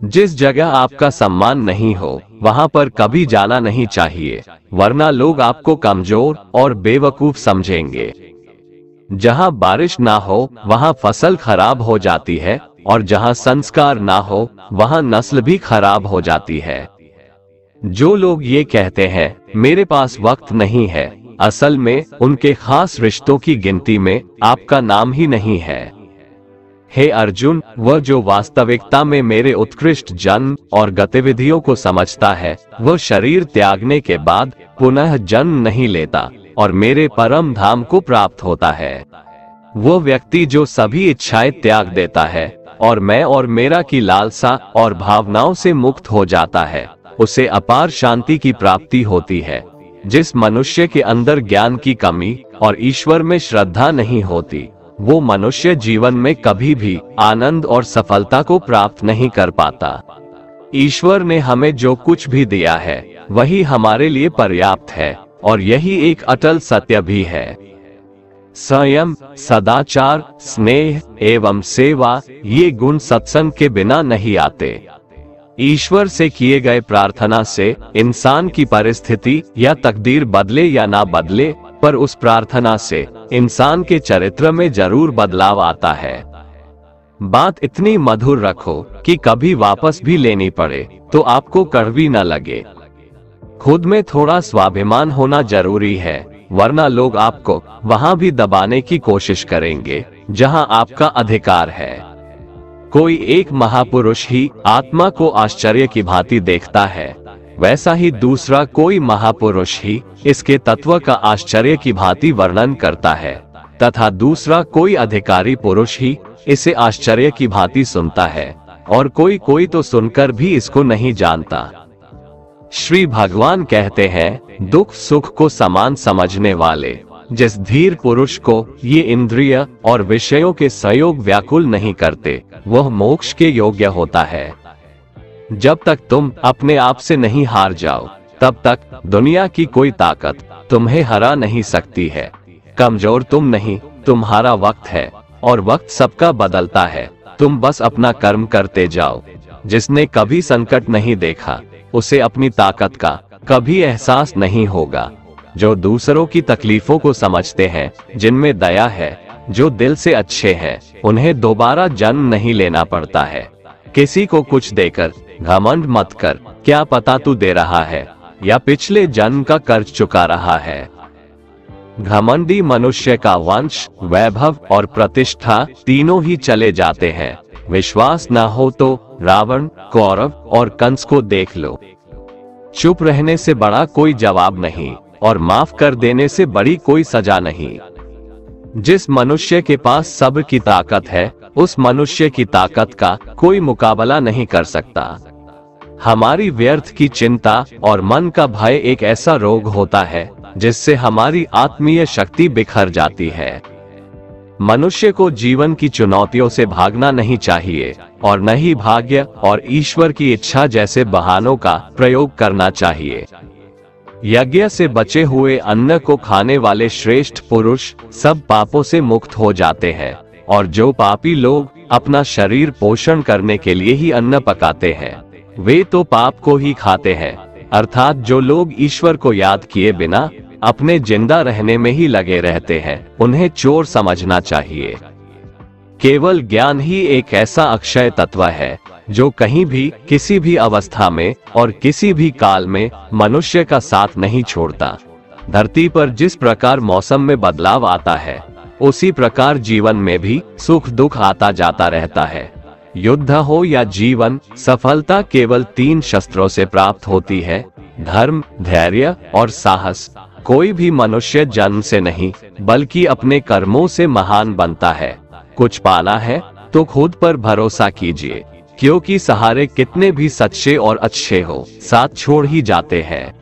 Speaker 1: जिस जगह आपका सम्मान नहीं हो वहां पर कभी जाना नहीं चाहिए, वरना लोग आपको कमजोर और बेवकूफ समझेंगे। जहां बारिश ना हो वहां फसल खराब हो जाती है, और जहां संस्कार ना हो वहां नस्ल भी खराब हो जाती है। जो लोग ये कहते हैं मेरे पास वक्त नहीं है, असल में उनके खास रिश्तों की गिनती में आपका नाम ही नहीं है। हे अर्जुन, वह जो वास्तविकता में मेरे उत्कृष्ट जन्म और गतिविधियों को समझता है, वह शरीर त्यागने के बाद पुनः जन्म नहीं लेता और मेरे परम धाम को प्राप्त होता है। वह व्यक्ति जो सभी इच्छाएं त्याग देता है और मैं और मेरा की लालसा और भावनाओं से मुक्त हो जाता है, उसे अपार शांति की प्राप्ति होती है। जिस मनुष्य के अंदर ज्ञान की कमी और ईश्वर में श्रद्धा नहीं होती, वो मनुष्य जीवन में कभी भी आनंद और सफलता को प्राप्त नहीं कर पाता। ईश्वर ने हमें जो कुछ भी दिया है वही हमारे लिए पर्याप्त है, और यही एक अटल सत्य भी है। संयम, सदाचार, स्नेह एवं सेवा, ये गुण सत्संग के बिना नहीं आते। ईश्वर से किए गए प्रार्थना से इंसान की परिस्थिति या तकदीर बदले या ना बदले, पर उस प्रार्थना से इंसान के चरित्र में जरूर बदलाव आता है। बात इतनी मधुर रखो कि कभी वापस भी लेनी पड़े तो आपको कड़वी न लगे। खुद में थोड़ा स्वाभिमान होना जरूरी है, वरना लोग आपको वहां भी दबाने की कोशिश करेंगे जहां आपका अधिकार है। कोई एक महापुरुष ही आत्मा को आश्चर्य की भांति देखता है, वैसा ही दूसरा कोई महापुरुष ही इसके तत्व का आश्चर्य की भांति वर्णन करता है, तथा दूसरा कोई अधिकारी पुरुष ही इसे आश्चर्य की भांति सुनता है, और कोई कोई तो सुनकर भी इसको नहीं जानता। श्री भगवान कहते हैं, दुख सुख को समान समझने वाले जिस धीर पुरुष को ये इंद्रिय और विषयों के संयोग व्याकुल नहीं करते, वह मोक्ष के योग्य होता है। जब तक तुम अपने आप से नहीं हार जाओ, तब तक दुनिया की कोई ताकत तुम्हें हरा नहीं सकती है। कमजोर तुम नहीं, तुम्हारा वक्त है, और वक्त सबका बदलता है। तुम बस अपना कर्म करते जाओ। जिसने कभी संकट नहीं देखा, उसे अपनी ताकत का कभी एहसास नहीं होगा। जो दूसरों की तकलीफों को समझते हैं, जिनमें दया है, जो दिल से अच्छे हैं, उन्हें दोबारा जन्म नहीं लेना पड़ता है। किसी को कुछ देकर घमंड मत कर, क्या पता तू दे रहा है या पिछले जन्म का कर्ज चुका रहा है। घमंडी मनुष्य का वंश, वैभव और प्रतिष्ठा तीनों ही चले जाते हैं। विश्वास न हो तो रावण, कौरव और कंस को देख लो। चुप रहने से बड़ा कोई जवाब नहीं, और माफ कर देने से बड़ी कोई सजा नहीं। जिस मनुष्य के पास सब्र की ताकत है, उस मनुष्य की ताकत का कोई मुकाबला नहीं कर सकता। हमारी व्यर्थ की चिंता और मन का भय एक ऐसा रोग होता है जिससे हमारी आत्मीय शक्ति बिखर जाती है। मनुष्य को जीवन की चुनौतियों से भागना नहीं चाहिए, और न ही भाग्य और ईश्वर की इच्छा जैसे बहानों का प्रयोग करना चाहिए। यज्ञ से बचे हुए अन्न को खाने वाले श्रेष्ठ पुरुष सब पापों से मुक्त हो जाते हैं, और जो पापी लोग अपना शरीर पोषण करने के लिए ही अन्न पकाते हैं, वे तो पाप को ही खाते हैं। अर्थात जो लोग ईश्वर को याद किए बिना अपने जिंदा रहने में ही लगे रहते हैं, उन्हें चोर समझना चाहिए। केवल ज्ञान ही एक ऐसा अक्षय तत्व है जो कहीं भी, किसी भी अवस्था में और किसी भी काल में मनुष्य का साथ नहीं छोड़ता। धरती पर जिस प्रकार मौसम में बदलाव आता है, उसी प्रकार जीवन में भी सुख दुख आता जाता रहता है। युद्ध हो या जीवन, सफलता केवल 3 शस्त्रों से प्राप्त होती है: धर्म, धैर्य और साहस। कोई भी मनुष्य जन्म से नहीं, बल्कि अपने कर्मों से महान बनता है। कुछ पाना है तो खुद पर भरोसा कीजिए, क्योंकि सहारे कितने भी सच्चे और अच्छे हो, साथ छोड़ ही जाते हैं।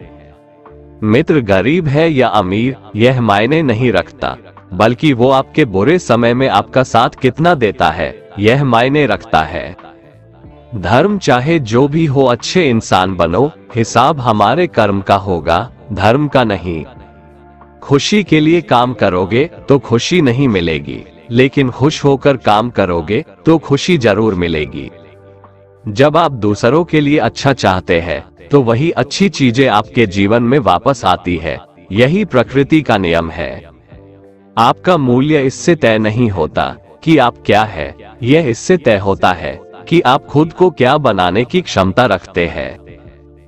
Speaker 1: मित्र गरीब है या अमीर, यह मायने नहीं रखता, बल्कि वो आपके बुरे समय में आपका साथ कितना देता है, यह मायने रखता है। धर्म चाहे जो भी हो, अच्छे इंसान बनो, हिसाब हमारे कर्म का होगा, धर्म का नहीं। खुशी के लिए काम करोगे तो खुशी नहीं मिलेगी, लेकिन खुश होकर काम करोगे तो खुशी जरूर मिलेगी। जब आप दूसरों के लिए अच्छा चाहते हैं, तो वही अच्छी चीजें आपके जीवन में वापस आती है। यही प्रकृति का नियम है। आपका मूल्य इससे तय नहीं होता कि आप क्या है, यह इससे तय होता है कि आप खुद को क्या बनाने की क्षमता रखते हैं।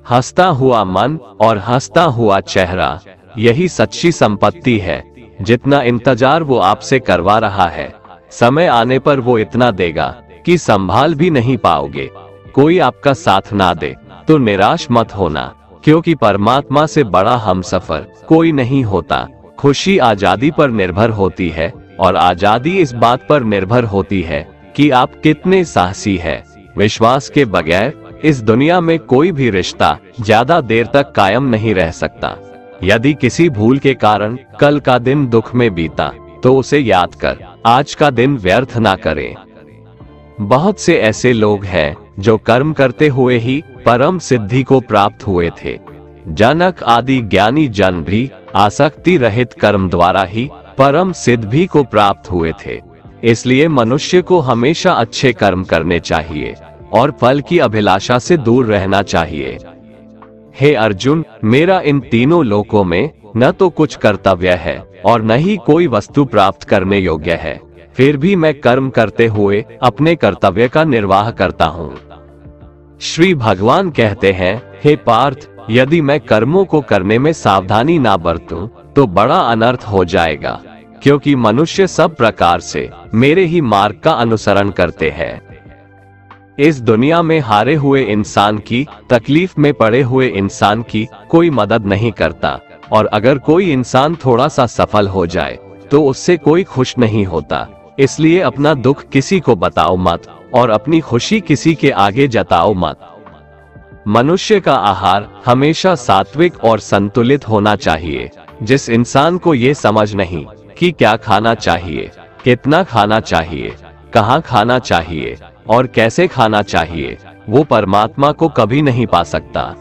Speaker 1: हंसता हुआ मन और हंसता हुआ चेहरा, यही सच्ची संपत्ति है। जितना इंतजार वो आपसे करवा रहा है, समय आने पर वो इतना देगा कि संभाल भी नहीं पाओगे। कोई आपका साथ ना दे तो निराश मत होना, क्योंकि परमात्मा से बड़ा हमसफर कोई नहीं होता। खुशी आजादी पर निर्भर होती है, और आजादी इस बात पर निर्भर होती है कि आप कितने साहसी हैं। विश्वास के बगैर इस दुनिया में कोई भी रिश्ता ज्यादा देर तक कायम नहीं रह सकता। यदि किसी भूल के कारण कल का दिन दुख में बीता, तो उसे याद कर आज का दिन व्यर्थ ना करें। बहुत से ऐसे लोग हैं जो कर्म करते हुए ही परम सिद्धि को प्राप्त हुए थे। जनक आदि ज्ञानी जन भी आसक्ति रहित कर्म द्वारा ही परम सिद्धि को प्राप्त हुए थे। इसलिए मनुष्य को हमेशा अच्छे कर्म करने चाहिए और फल की अभिलाषा से दूर रहना चाहिए। हे अर्जुन, मेरा इन तीनों लोकों में न तो कुछ कर्तव्य है और न ही कोई वस्तु प्राप्त करने योग्य है, फिर भी मैं कर्म करते हुए अपने कर्तव्य का निर्वाह करता हूँ। श्री भगवान कहते हैं, हे पार्थ, यदि मैं कर्मों को करने में सावधानी ना बरतूं, तो बड़ा अनर्थ हो जाएगा, क्योंकि मनुष्य सब प्रकार से मेरे ही मार्ग का अनुसरण करते हैं। इस दुनिया में हारे हुए इंसान की, तकलीफ में पड़े हुए इंसान की कोई मदद नहीं करता, और अगर कोई इंसान थोड़ा सा सफल हो जाए तो उससे कोई खुश नहीं होता। इसलिए अपना दुख किसी को बताओ मत और अपनी खुशी किसी के आगे जताओ मत। मनुष्य का आहार हमेशा सात्विक और संतुलित होना चाहिए। जिस इंसान को ये समझ नहीं कि क्या खाना चाहिए, कितना खाना चाहिए, कहाँ खाना चाहिए और कैसे खाना चाहिए, वो परमात्मा को कभी नहीं पा सकता।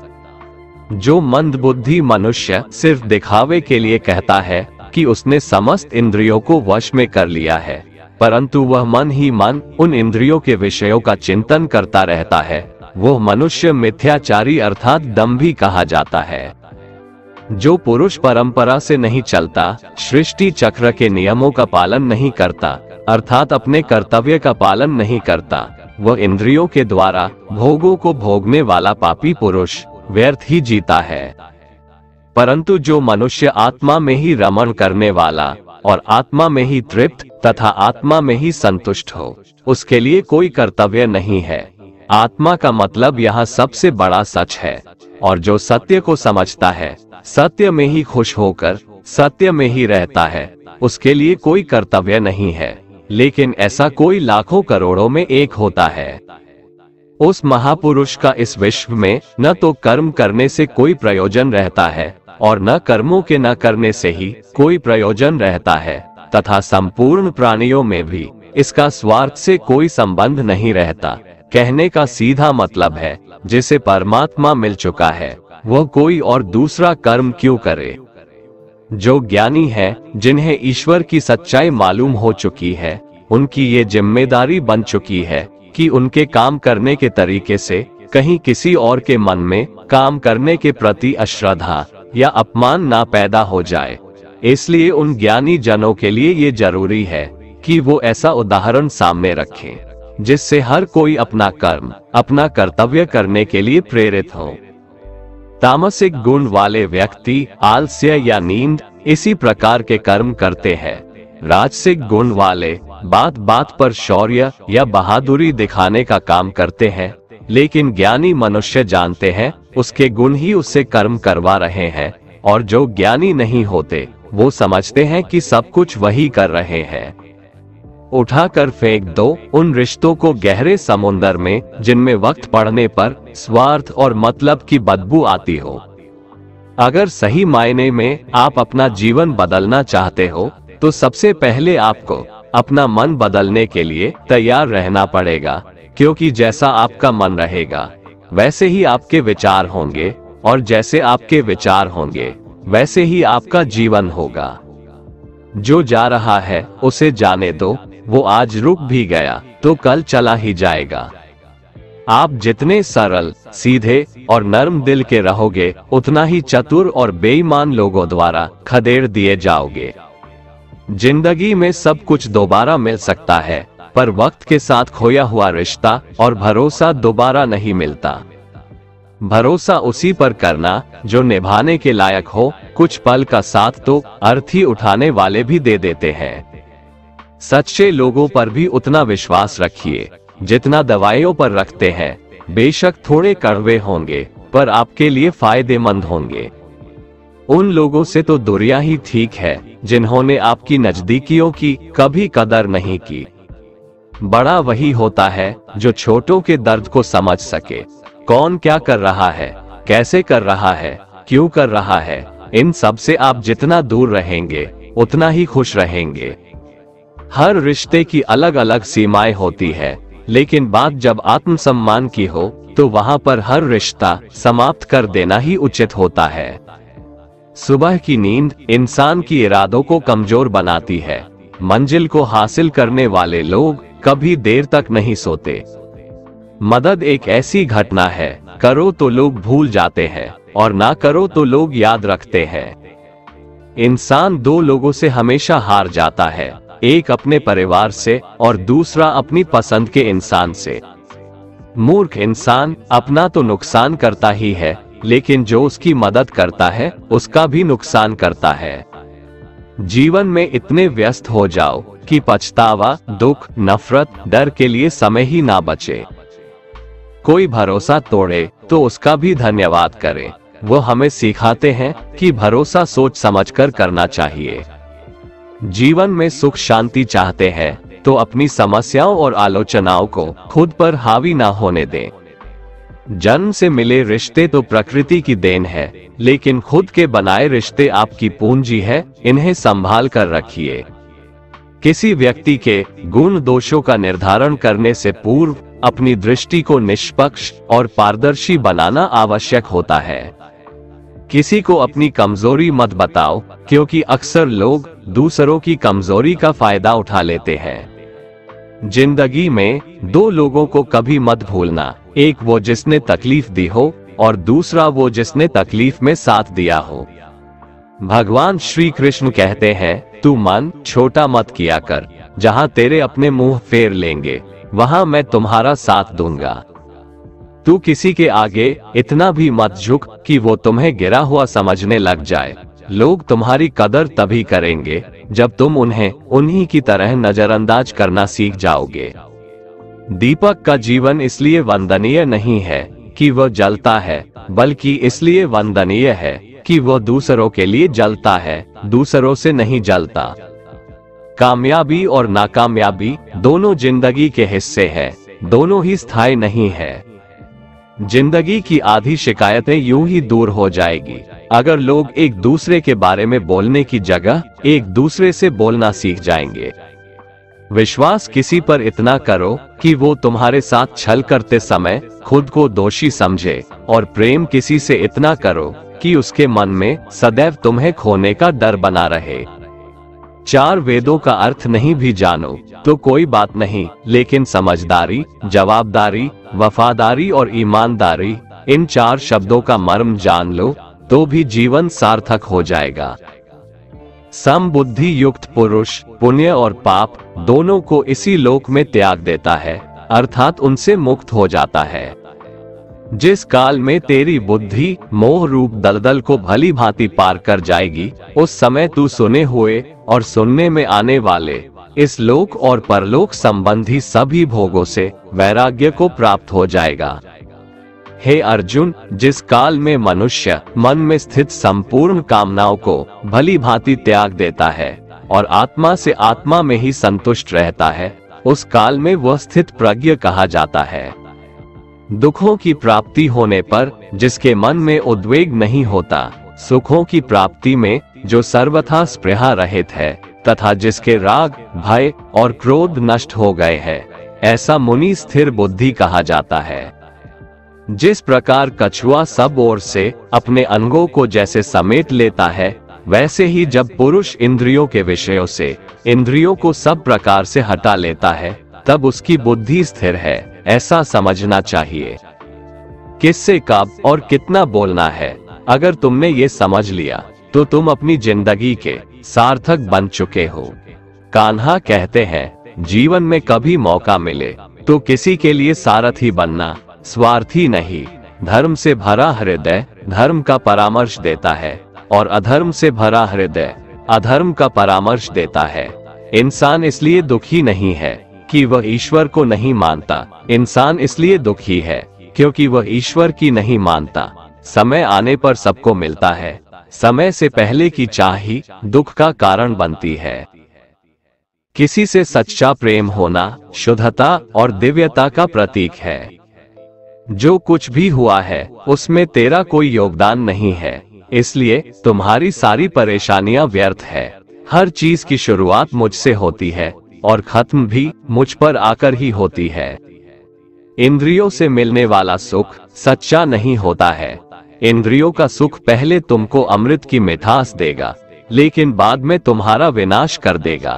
Speaker 1: जो मंदबुद्धि मनुष्य सिर्फ दिखावे के लिए कहता है कि उसने समस्त इंद्रियों को वश में कर लिया है, परंतु वह मन ही मन उन इंद्रियों के विषयों का चिंतन करता रहता है, वो मनुष्य मिथ्याचारी अर्थात दंभी कहा जाता है। जो पुरुष परंपरा से नहीं चलता, सृष्टि चक्र के नियमों का पालन नहीं करता, अर्थात अपने कर्तव्य का पालन नहीं करता, वह इंद्रियों के द्वारा भोगों को भोगने वाला पापी पुरुष व्यर्थ ही जीता है। परंतु जो मनुष्य आत्मा में ही रमण करने वाला और आत्मा में ही तृप्त तथा आत्मा में ही संतुष्ट हो, उसके लिए कोई कर्तव्य नहीं है। आत्मा का मतलब यहाँ सबसे बड़ा सच है, और जो सत्य को समझता है, सत्य में ही खुश होकर सत्य में ही रहता है, उसके लिए कोई कर्तव्य नहीं है। लेकिन ऐसा कोई लाखों करोड़ों में एक होता है। उस महापुरुष का इस विश्व में न तो कर्म करने से कोई प्रयोजन रहता है और न कर्मों के न करने से ही कोई प्रयोजन रहता है, तथा संपूर्ण प्राणियों में भी इसका स्वार्थ से कोई संबंध नहीं रहता। कहने का सीधा मतलब है, जिसे परमात्मा मिल चुका है वह कोई और दूसरा कर्म क्यों करे। जो ज्ञानी है, जिन्हें ईश्वर की सच्चाई मालूम हो चुकी है, उनकी ये जिम्मेदारी बन चुकी है कि उनके काम करने के तरीके से कहीं किसी और के मन में काम करने के प्रति अश्रद्धा या अपमान ना पैदा हो जाए। इसलिए उन ज्ञानी जनों के लिए ये जरूरी है कि वो ऐसा उदाहरण सामने रखें जिससे हर कोई अपना कर्म, अपना कर्तव्य करने के लिए प्रेरित हो। तामसिक गुण वाले व्यक्ति आलस्य या नींद इसी प्रकार के कर्म करते हैं। राजसिक गुण वाले बात बात पर शौर्य या बहादुरी दिखाने का काम करते हैं, लेकिन ज्ञानी मनुष्य जानते हैं उसके गुण ही उससे कर्म करवा रहे हैं, और जो ज्ञानी नहीं होते वो समझते हैं कि सब कुछ वही कर रहे हैं। उठाकर फेंक दो उन रिश्तों को गहरे समुंदर में जिनमें वक्त पड़ने पर स्वार्थ और मतलब की बदबू आती हो। अगर सही मायने में आप अपना जीवन बदलना चाहते हो तो सबसे पहले आपको अपना मन बदलने के लिए तैयार रहना पड़ेगा, क्योंकि जैसा आपका मन रहेगा वैसे ही आपके विचार होंगे, और जैसे आपके विचार होंगे वैसे ही आपका जीवन होगा। जो जा रहा है उसे जाने दो, वो आज रुक भी गया तो कल चला ही जाएगा। आप जितने सरल, सीधे और नर्म दिल के रहोगे उतना ही चतुर और बेईमान लोगों द्वारा खदेड़ दिए जाओगे। जिंदगी में सब कुछ दोबारा मिल सकता है, पर वक्त के साथ खोया हुआ रिश्ता और भरोसा दोबारा नहीं मिलता। भरोसा उसी पर करना जो निभाने के लायक हो। कुछ पल का साथ तो अर्थी उठाने वाले भी दे देते हैं। सच्चे लोगों पर भी उतना विश्वास रखिए जितना दवाइयों पर रखते हैं। बेशक थोड़े कड़वे होंगे पर आपके लिए फायदेमंद होंगे। उन लोगों से तो दूरियां ही ठीक है जिन्होंने आपकी नजदीकियों की कभी कदर नहीं की। बड़ा वही होता है जो छोटों के दर्द को समझ सके। कौन क्या कर रहा है, कैसे कर रहा है, क्यों कर रहा है, इन सब से आप जितना दूर रहेंगे उतना ही खुश रहेंगे। हर रिश्ते की अलग अलग सीमाएं होती है, लेकिन बात जब आत्मसम्मान की हो तो वहां पर हर रिश्ता समाप्त कर देना ही उचित होता है। सुबह की नींद इंसान की इरादों को कमजोर बनाती है। मंजिल को हासिल करने वाले लोग कभी देर तक नहीं सोते। मदद एक ऐसी घटना है, करो तो लोग भूल जाते हैं और ना करो तो लोग याद रखते हैं। इंसान दो लोगों से हमेशा हार जाता है, एक अपने परिवार से और दूसरा अपनी पसंद के इंसान से। मूर्ख इंसान अपना तो नुकसान करता ही है, लेकिन जो उसकी मदद करता है उसका भी नुकसान करता है। जीवन में इतने व्यस्त हो जाओ कि पछतावा, दुख, नफरत, डर के लिए समय ही ना बचे। कोई भरोसा तोड़े तो उसका भी धन्यवाद करें। वो हमें सिखाते हैं कि भरोसा सोच समझकर करना चाहिए। जीवन में सुख शांति चाहते हैं तो अपनी समस्याओं और आलोचनाओं को खुद पर हावी ना होने दें। जन्म से मिले रिश्ते तो प्रकृति की देन है, लेकिन खुद के बनाए रिश्ते आपकी पूंजी है, इन्हें संभाल कर रखिए। किसी व्यक्ति के गुण दोषों का निर्धारण करने से पूर्व अपनी दृष्टि को निष्पक्ष और पारदर्शी बनाना आवश्यक होता है। किसी को अपनी कमजोरी मत बताओ, क्योंकि अक्सर लोग दूसरों की कमजोरी का फायदा उठा लेते हैं। जिंदगी में दो लोगों को कभी मत भूलना, एक वो जिसने तकलीफ दी हो और दूसरा वो जिसने तकलीफ में साथ दिया हो। भगवान श्री कृष्ण कहते हैं, तू मन छोटा मत किया कर, जहां तेरे अपने मुंह फेर लेंगे वहां मैं तुम्हारा साथ दूंगा। तू किसी के आगे इतना भी मत झुक कि वो तुम्हें गिरा हुआ समझने लग जाए। लोग तुम्हारी कदर तभी करेंगे जब तुम उन्हें उन्हीं की तरह नजरअंदाज करना सीख जाओगे। दीपक का जीवन इसलिए वंदनीय नहीं है कि वह जलता है, बल्कि इसलिए वंदनीय है कि वह दूसरों के लिए जलता है, दूसरों से नहीं जलता। कामयाबी और नाकामयाबी दोनों जिंदगी के हिस्से हैं, दोनों ही स्थायी नहीं है। जिंदगी की आधी शिकायतें यूं ही दूर हो जाएगी अगर लोग एक दूसरे के बारे में बोलने की जगह एक दूसरे से बोलना सीख जाएंगे। विश्वास किसी पर इतना करो कि वो तुम्हारे साथ छल करते समय खुद को दोषी समझे, और प्रेम किसी से इतना करो कि उसके मन में सदैव तुम्हें खोने का डर बना रहे। चार वेदों का अर्थ नहीं भी जानो तो कोई बात नहीं, लेकिन समझदारी, जवाबदारी, वफादारी और ईमानदारी, इन चार शब्दों का मर्म जान लो तो भी जीवन सार्थक हो जाएगा। समबुद्धि युक्त पुरुष पुण्य और पाप दोनों को इसी लोक में त्याग देता है, अर्थात उनसे मुक्त हो जाता है। जिस काल में तेरी बुद्धि मोह रूप दलदल को भली भांति पार कर जाएगी, उस समय तू सुने हुए और सुनने में आने वाले इस लोक और परलोक संबंधी सभी भोगों से वैराग्य को प्राप्त हो जाएगा। हे अर्जुन, जिस काल में मनुष्य मन में स्थित संपूर्ण कामनाओं को भली भांति त्याग देता है और आत्मा से आत्मा में ही संतुष्ट रहता है, उस काल में वह स्थित प्रज्ञ कहा जाता है। दुखों की प्राप्ति होने पर जिसके मन में उद्वेग नहीं होता, सुखों की प्राप्ति में जो सर्वथा स्पृहा रहित है तथा जिसके राग, भय और क्रोध नष्ट हो गए हैं, ऐसा मुनि स्थिर बुद्धि कहा जाता है। जिस प्रकार कछुआ सब ओर से अपने अंगों को जैसे समेट लेता है, वैसे ही जब पुरुष इंद्रियों के विषयों से इंद्रियों को सब प्रकार से हटा लेता है, तब उसकी बुद्धि स्थिर है, ऐसा समझना चाहिए। किससे कब और कितना बोलना है, अगर तुमने ये समझ लिया तो तुम अपनी जिंदगी के सार्थक बन चुके हो। कान्हा कहते हैं, जीवन में कभी मौका मिले तो किसी के लिए सारथी बनना, स्वार्थी नहीं। धर्म से भरा हृदय धर्म का परामर्श देता है और अधर्म से भरा हृदय अधर्म का परामर्श देता है। इंसान इसलिए दुखी नहीं है कि वह ईश्वर को नहीं मानता, इंसान इसलिए दुखी है क्योंकि वह ईश्वर की नहीं मानता। समय आने पर सबको मिलता है, समय से पहले की चाह ही दुख का कारण बनती है। किसी से सच्चा प्रेम होना शुद्धता और दिव्यता का प्रतीक है। जो कुछ भी हुआ है उसमें तेरा कोई योगदान नहीं है, इसलिए तुम्हारी सारी परेशानियां व्यर्थ है। हर चीज की शुरुआत मुझसे होती है और खत्म भी मुझ पर आकर ही होती है। इंद्रियों से मिलने वाला सुख सच्चा नहीं होता है। इंद्रियों का सुख पहले तुमको अमृत की मिठास देगा, लेकिन बाद में तुम्हारा विनाश कर देगा।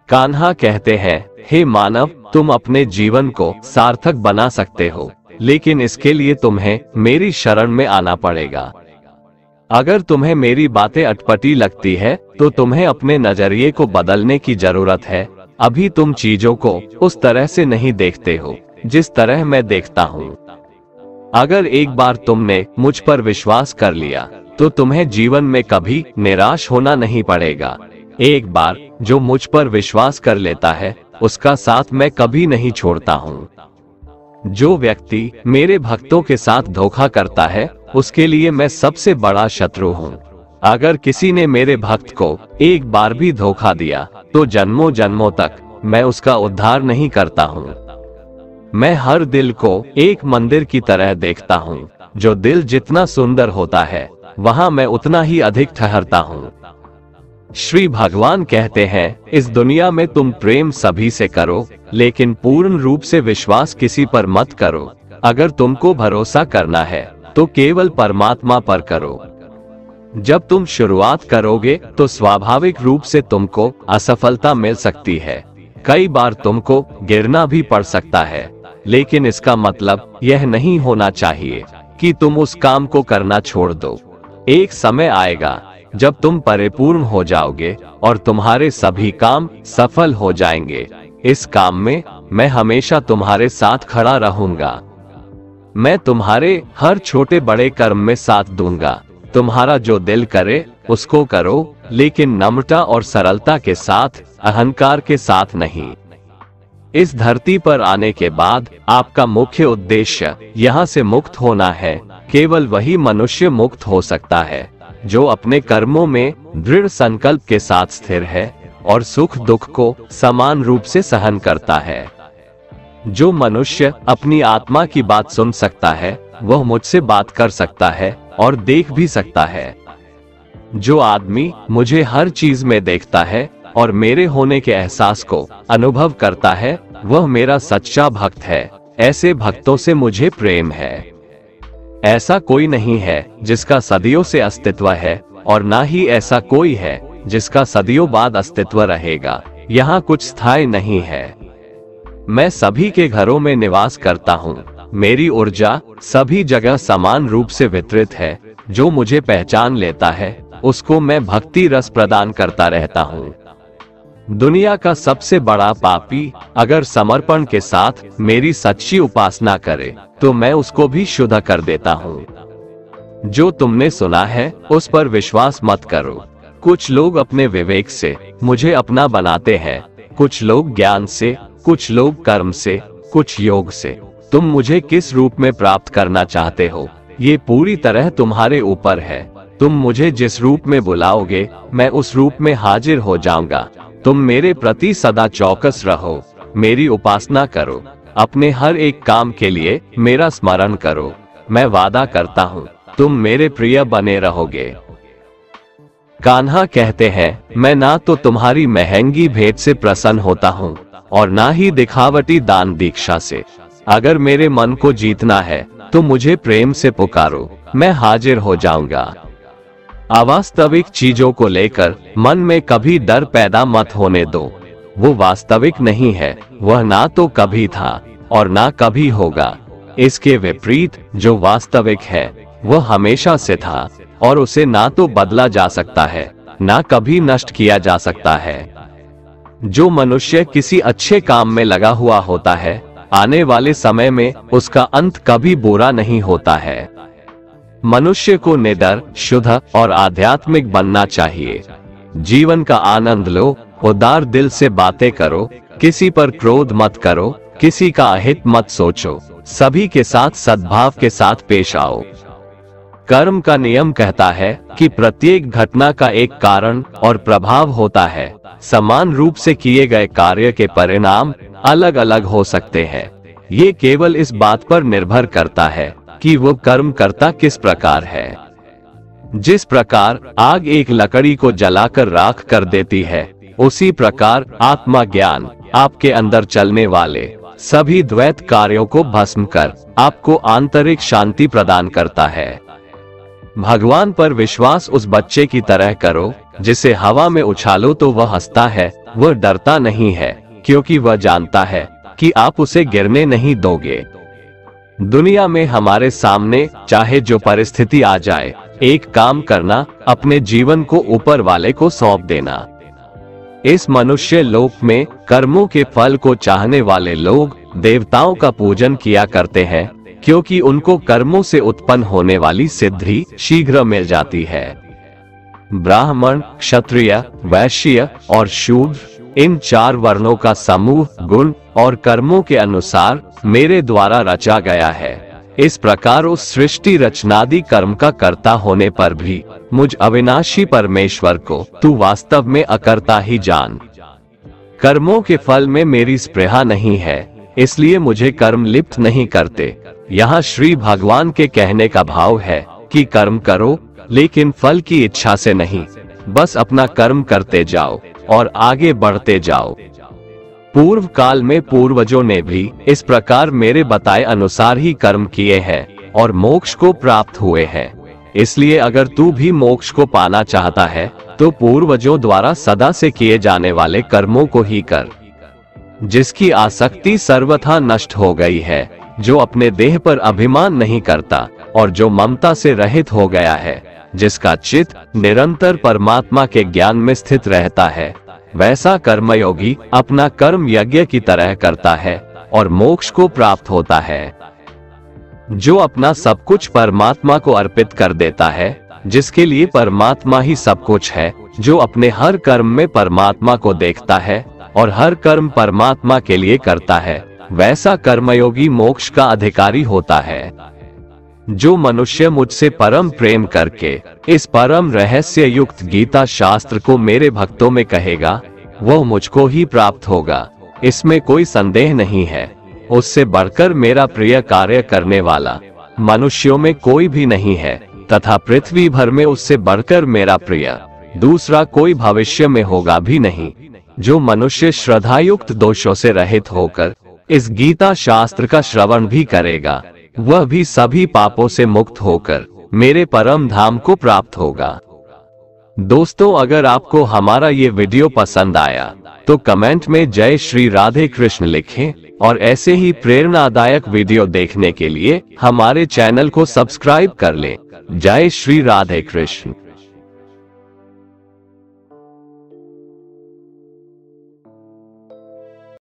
Speaker 1: कान्हा कहते हैं, हे मानव, तुम अपने जीवन को सार्थक बना सकते हो, लेकिन इसके लिए तुम्हें मेरी शरण में आना पड़ेगा। अगर तुम्हें मेरी बातें अटपटी लगती है तो तुम्हें अपने नजरिए को बदलने की जरूरत है। अभी तुम चीजों को उस तरह से नहीं देखते हो जिस तरह मैं देखता हूँ। अगर एक बार तुमने मुझ पर विश्वास कर लिया तो तुम्हें जीवन में कभी निराश होना नहीं पड़ेगा। एक बार जो मुझ पर विश्वास कर लेता है उसका साथ मैं कभी नहीं छोड़ता हूँ। जो व्यक्ति मेरे भक्तों के साथ धोखा करता है उसके लिए मैं सबसे बड़ा शत्रु हूँ। अगर किसी ने मेरे भक्त को एक बार भी धोखा दिया तो जन्मों जन्मों तक मैं उसका उद्धार नहीं करता हूँ। मैं हर दिल को एक मंदिर की तरह देखता हूँ। जो दिल जितना सुंदर होता है वहाँ मैं उतना ही अधिक ठहरता हूँ। श्री भगवान कहते हैं, इस दुनिया में तुम प्रेम सभी से करो, लेकिन पूर्ण रूप से विश्वास किसी पर मत करो। अगर तुमको भरोसा करना है तो केवल परमात्मा पर करो। जब तुम शुरुआत करोगे तो स्वाभाविक रूप से तुमको असफलता मिल सकती है। कई बार तुमको गिरना भी पड़ सकता है, लेकिन इसका मतलब यह नहीं होना चाहिए कि तुम उस काम को करना छोड़ दो। एक समय आएगा जब तुम परिपूर्ण हो जाओगे और तुम्हारे सभी काम सफल हो जाएंगे। इस काम में मैं हमेशा तुम्हारे साथ खड़ा रहूंगा। मैं तुम्हारे हर छोटे बड़े कर्म में साथ दूंगा। तुम्हारा जो दिल करे उसको करो, लेकिन नम्रता और सरलता के साथ, अहंकार के साथ नहीं। इस धरती पर आने के बाद आपका मुख्य उद्देश्य यहाँ से मुक्त होना है। केवल वही मनुष्य मुक्त हो सकता है जो अपने कर्मों में दृढ़ संकल्प के साथ स्थिर है और सुख दुख को समान रूप से सहन करता है। जो मनुष्य अपनी आत्मा की बात सुन सकता है वह मुझसे बात कर सकता है और देख भी सकता है। जो आदमी मुझे हर चीज में देखता है और मेरे होने के एहसास को अनुभव करता है वह मेरा सच्चा भक्त है। ऐसे भक्तों से मुझे प्रेम है। ऐसा कोई नहीं है जिसका सदियों से अस्तित्व है और ना ही ऐसा कोई है जिसका सदियों बाद अस्तित्व रहेगा। यहाँ कुछ स्थायी नहीं है। मैं सभी के घरों में निवास करता हूँ। मेरी ऊर्जा सभी जगह समान रूप से वितरित है। जो मुझे पहचान लेता है उसको मैं भक्ति रस प्रदान करता रहता हूँ। दुनिया का सबसे बड़ा पापी अगर समर्पण के साथ मेरी सच्ची उपासना करे तो मैं उसको भी शुद्ध कर देता हूँ। जो तुमने सुना है उस पर विश्वास मत करो। कुछ लोग अपने विवेक से मुझे अपना बनाते हैं, कुछ लोग ज्ञान से, कुछ लोग कर्म से, कुछ योग से। तुम मुझे किस रूप में प्राप्त करना चाहते हो ये पूरी तरह तुम्हारे ऊपर है। तुम मुझे जिस रूप में बुलाओगे मैं उस रूप में हाजिर हो जाऊंगा। तुम मेरे प्रति सदा चौकस रहो, मेरी उपासना करो, अपने हर एक काम के लिए मेरा स्मरण करो। मैं वादा करता हूँ तुम मेरे प्रिय बने रहोगे। कान्हा कहते हैं, मैं ना तो तुम्हारी महंगी भेंट से प्रसन्न होता हूँ और ना ही दिखावटी दान दीक्षा से। अगर मेरे मन को जीतना है तो मुझे प्रेम से पुकारो, मैं हाजिर हो जाऊंगा। अवास्तविक चीजों को लेकर मन में कभी डर पैदा मत होने दो। वो वास्तविक नहीं है, वह ना तो कभी था और ना कभी होगा। इसके विपरीत जो वास्तविक है वह हमेशा से था और उसे ना तो बदला जा सकता है ना कभी नष्ट किया जा सकता है। जो मनुष्य किसी अच्छे काम में लगा हुआ होता है आने वाले समय में उसका अंत कभी बुरा नहीं होता है। मनुष्य को निडर, शुद्ध और आध्यात्मिक बनना चाहिए। जीवन का आनंद लो, उदार दिल से बातें करो, किसी पर क्रोध मत करो, किसी का अहित मत सोचो, सभी के साथ सद्भाव के साथ पेश आओ। कर्म का नियम कहता है कि प्रत्येक घटना का एक कारण और प्रभाव होता है। समान रूप से किए गए कार्य के परिणाम अलग अलग हो सकते हैं। ये केवल इस बात पर निर्भर करता है कि वो कर्म करता किस प्रकार है। जिस प्रकार आग एक लकड़ी को जलाकर राख कर देती है, उसी प्रकार आत्मा ज्ञान आपके अंदर चलने वाले सभी द्वैत कार्यों को भस्म कर आपको आंतरिक शांति प्रदान करता है। भगवान पर विश्वास उस बच्चे की तरह करो जिसे हवा में उछालो तो वह हंसता है। वह डरता नहीं है क्योंकि वह जानता है कि आप उसे गिरने नहीं दोगे। दुनिया में हमारे सामने चाहे जो परिस्थिति आ जाए, एक काम करना, अपने जीवन को ऊपर वाले को सौंप देना। इस मनुष्य लोक में कर्मों के फल को चाहने वाले लोग देवताओं का पूजन किया करते हैं क्योंकि उनको कर्मों से उत्पन्न होने वाली सिद्धि शीघ्र मिल जाती है। ब्राह्मण, क्षत्रिय, वैश्य और शूद्र इन 4 वर्णों का समूह गुण और कर्मों के अनुसार मेरे द्वारा रचा गया है। इस प्रकार उस सृष्टि रचनादि कर्म का कर्ता होने पर भी मुझ अविनाशी परमेश्वर को तू वास्तव में अकर्ता ही जान। कर्मों के फल में मेरी स्पृहा नहीं है, इसलिए मुझे कर्म लिप्त नहीं करते। यहाँ श्री भगवान के कहने का भाव है कि कर्म करो लेकिन फल की इच्छा से नहीं, बस अपना कर्म करते जाओ और आगे बढ़ते जाओ। पूर्व काल में पूर्वजों ने भी इस प्रकार मेरे बताए अनुसार ही कर्म किए हैं और मोक्ष को प्राप्त हुए हैं। इसलिए अगर तू भी मोक्ष को पाना चाहता है तो पूर्वजों द्वारा सदा से किए जाने वाले कर्मों को ही कर। जिसकी आसक्ति सर्वथा नष्ट हो गई है, जो अपने देह पर अभिमान नहीं करता और जो ममता से रहित हो गया है, जिसका चित्त निरंतर परमात्मा के ज्ञान में स्थित रहता है, वैसा कर्मयोगी अपना कर्म यज्ञ की तरह करता है और मोक्ष को प्राप्त होता है। जो अपना सब कुछ परमात्मा को अर्पित कर देता है, जिसके लिए परमात्मा ही सब कुछ है, जो अपने हर कर्म में परमात्मा को देखता है और हर कर्म परमात्मा के लिए करता है, वैसा कर्मयोगी मोक्ष का अधिकारी होता है। जो मनुष्य मुझसे परम प्रेम करके इस परम रहस्य युक्त गीता शास्त्र को मेरे भक्तों में कहेगा, वह मुझको ही प्राप्त होगा, इसमें कोई संदेह नहीं है। उससे बढ़कर मेरा प्रिय कार्य करने वाला मनुष्यों में कोई भी नहीं है तथा पृथ्वी भर में उससे बढ़कर मेरा प्रिय दूसरा कोई भविष्य में होगा भी नहीं। जो मनुष्य श्रद्धायुक्त दोषों से रहित होकर इस गीता शास्त्र का श्रवण भी करेगा, वह भी सभी पापों से मुक्त होकर मेरे परम धाम को प्राप्त होगा। दोस्तों, अगर आपको हमारा ये वीडियो पसंद आया तो कमेंट में जय श्री राधे कृष्ण लिखें और ऐसे ही प्रेरणादायक वीडियो देखने के लिए हमारे चैनल को सब्सक्राइब कर लें। जय श्री राधे कृष्ण।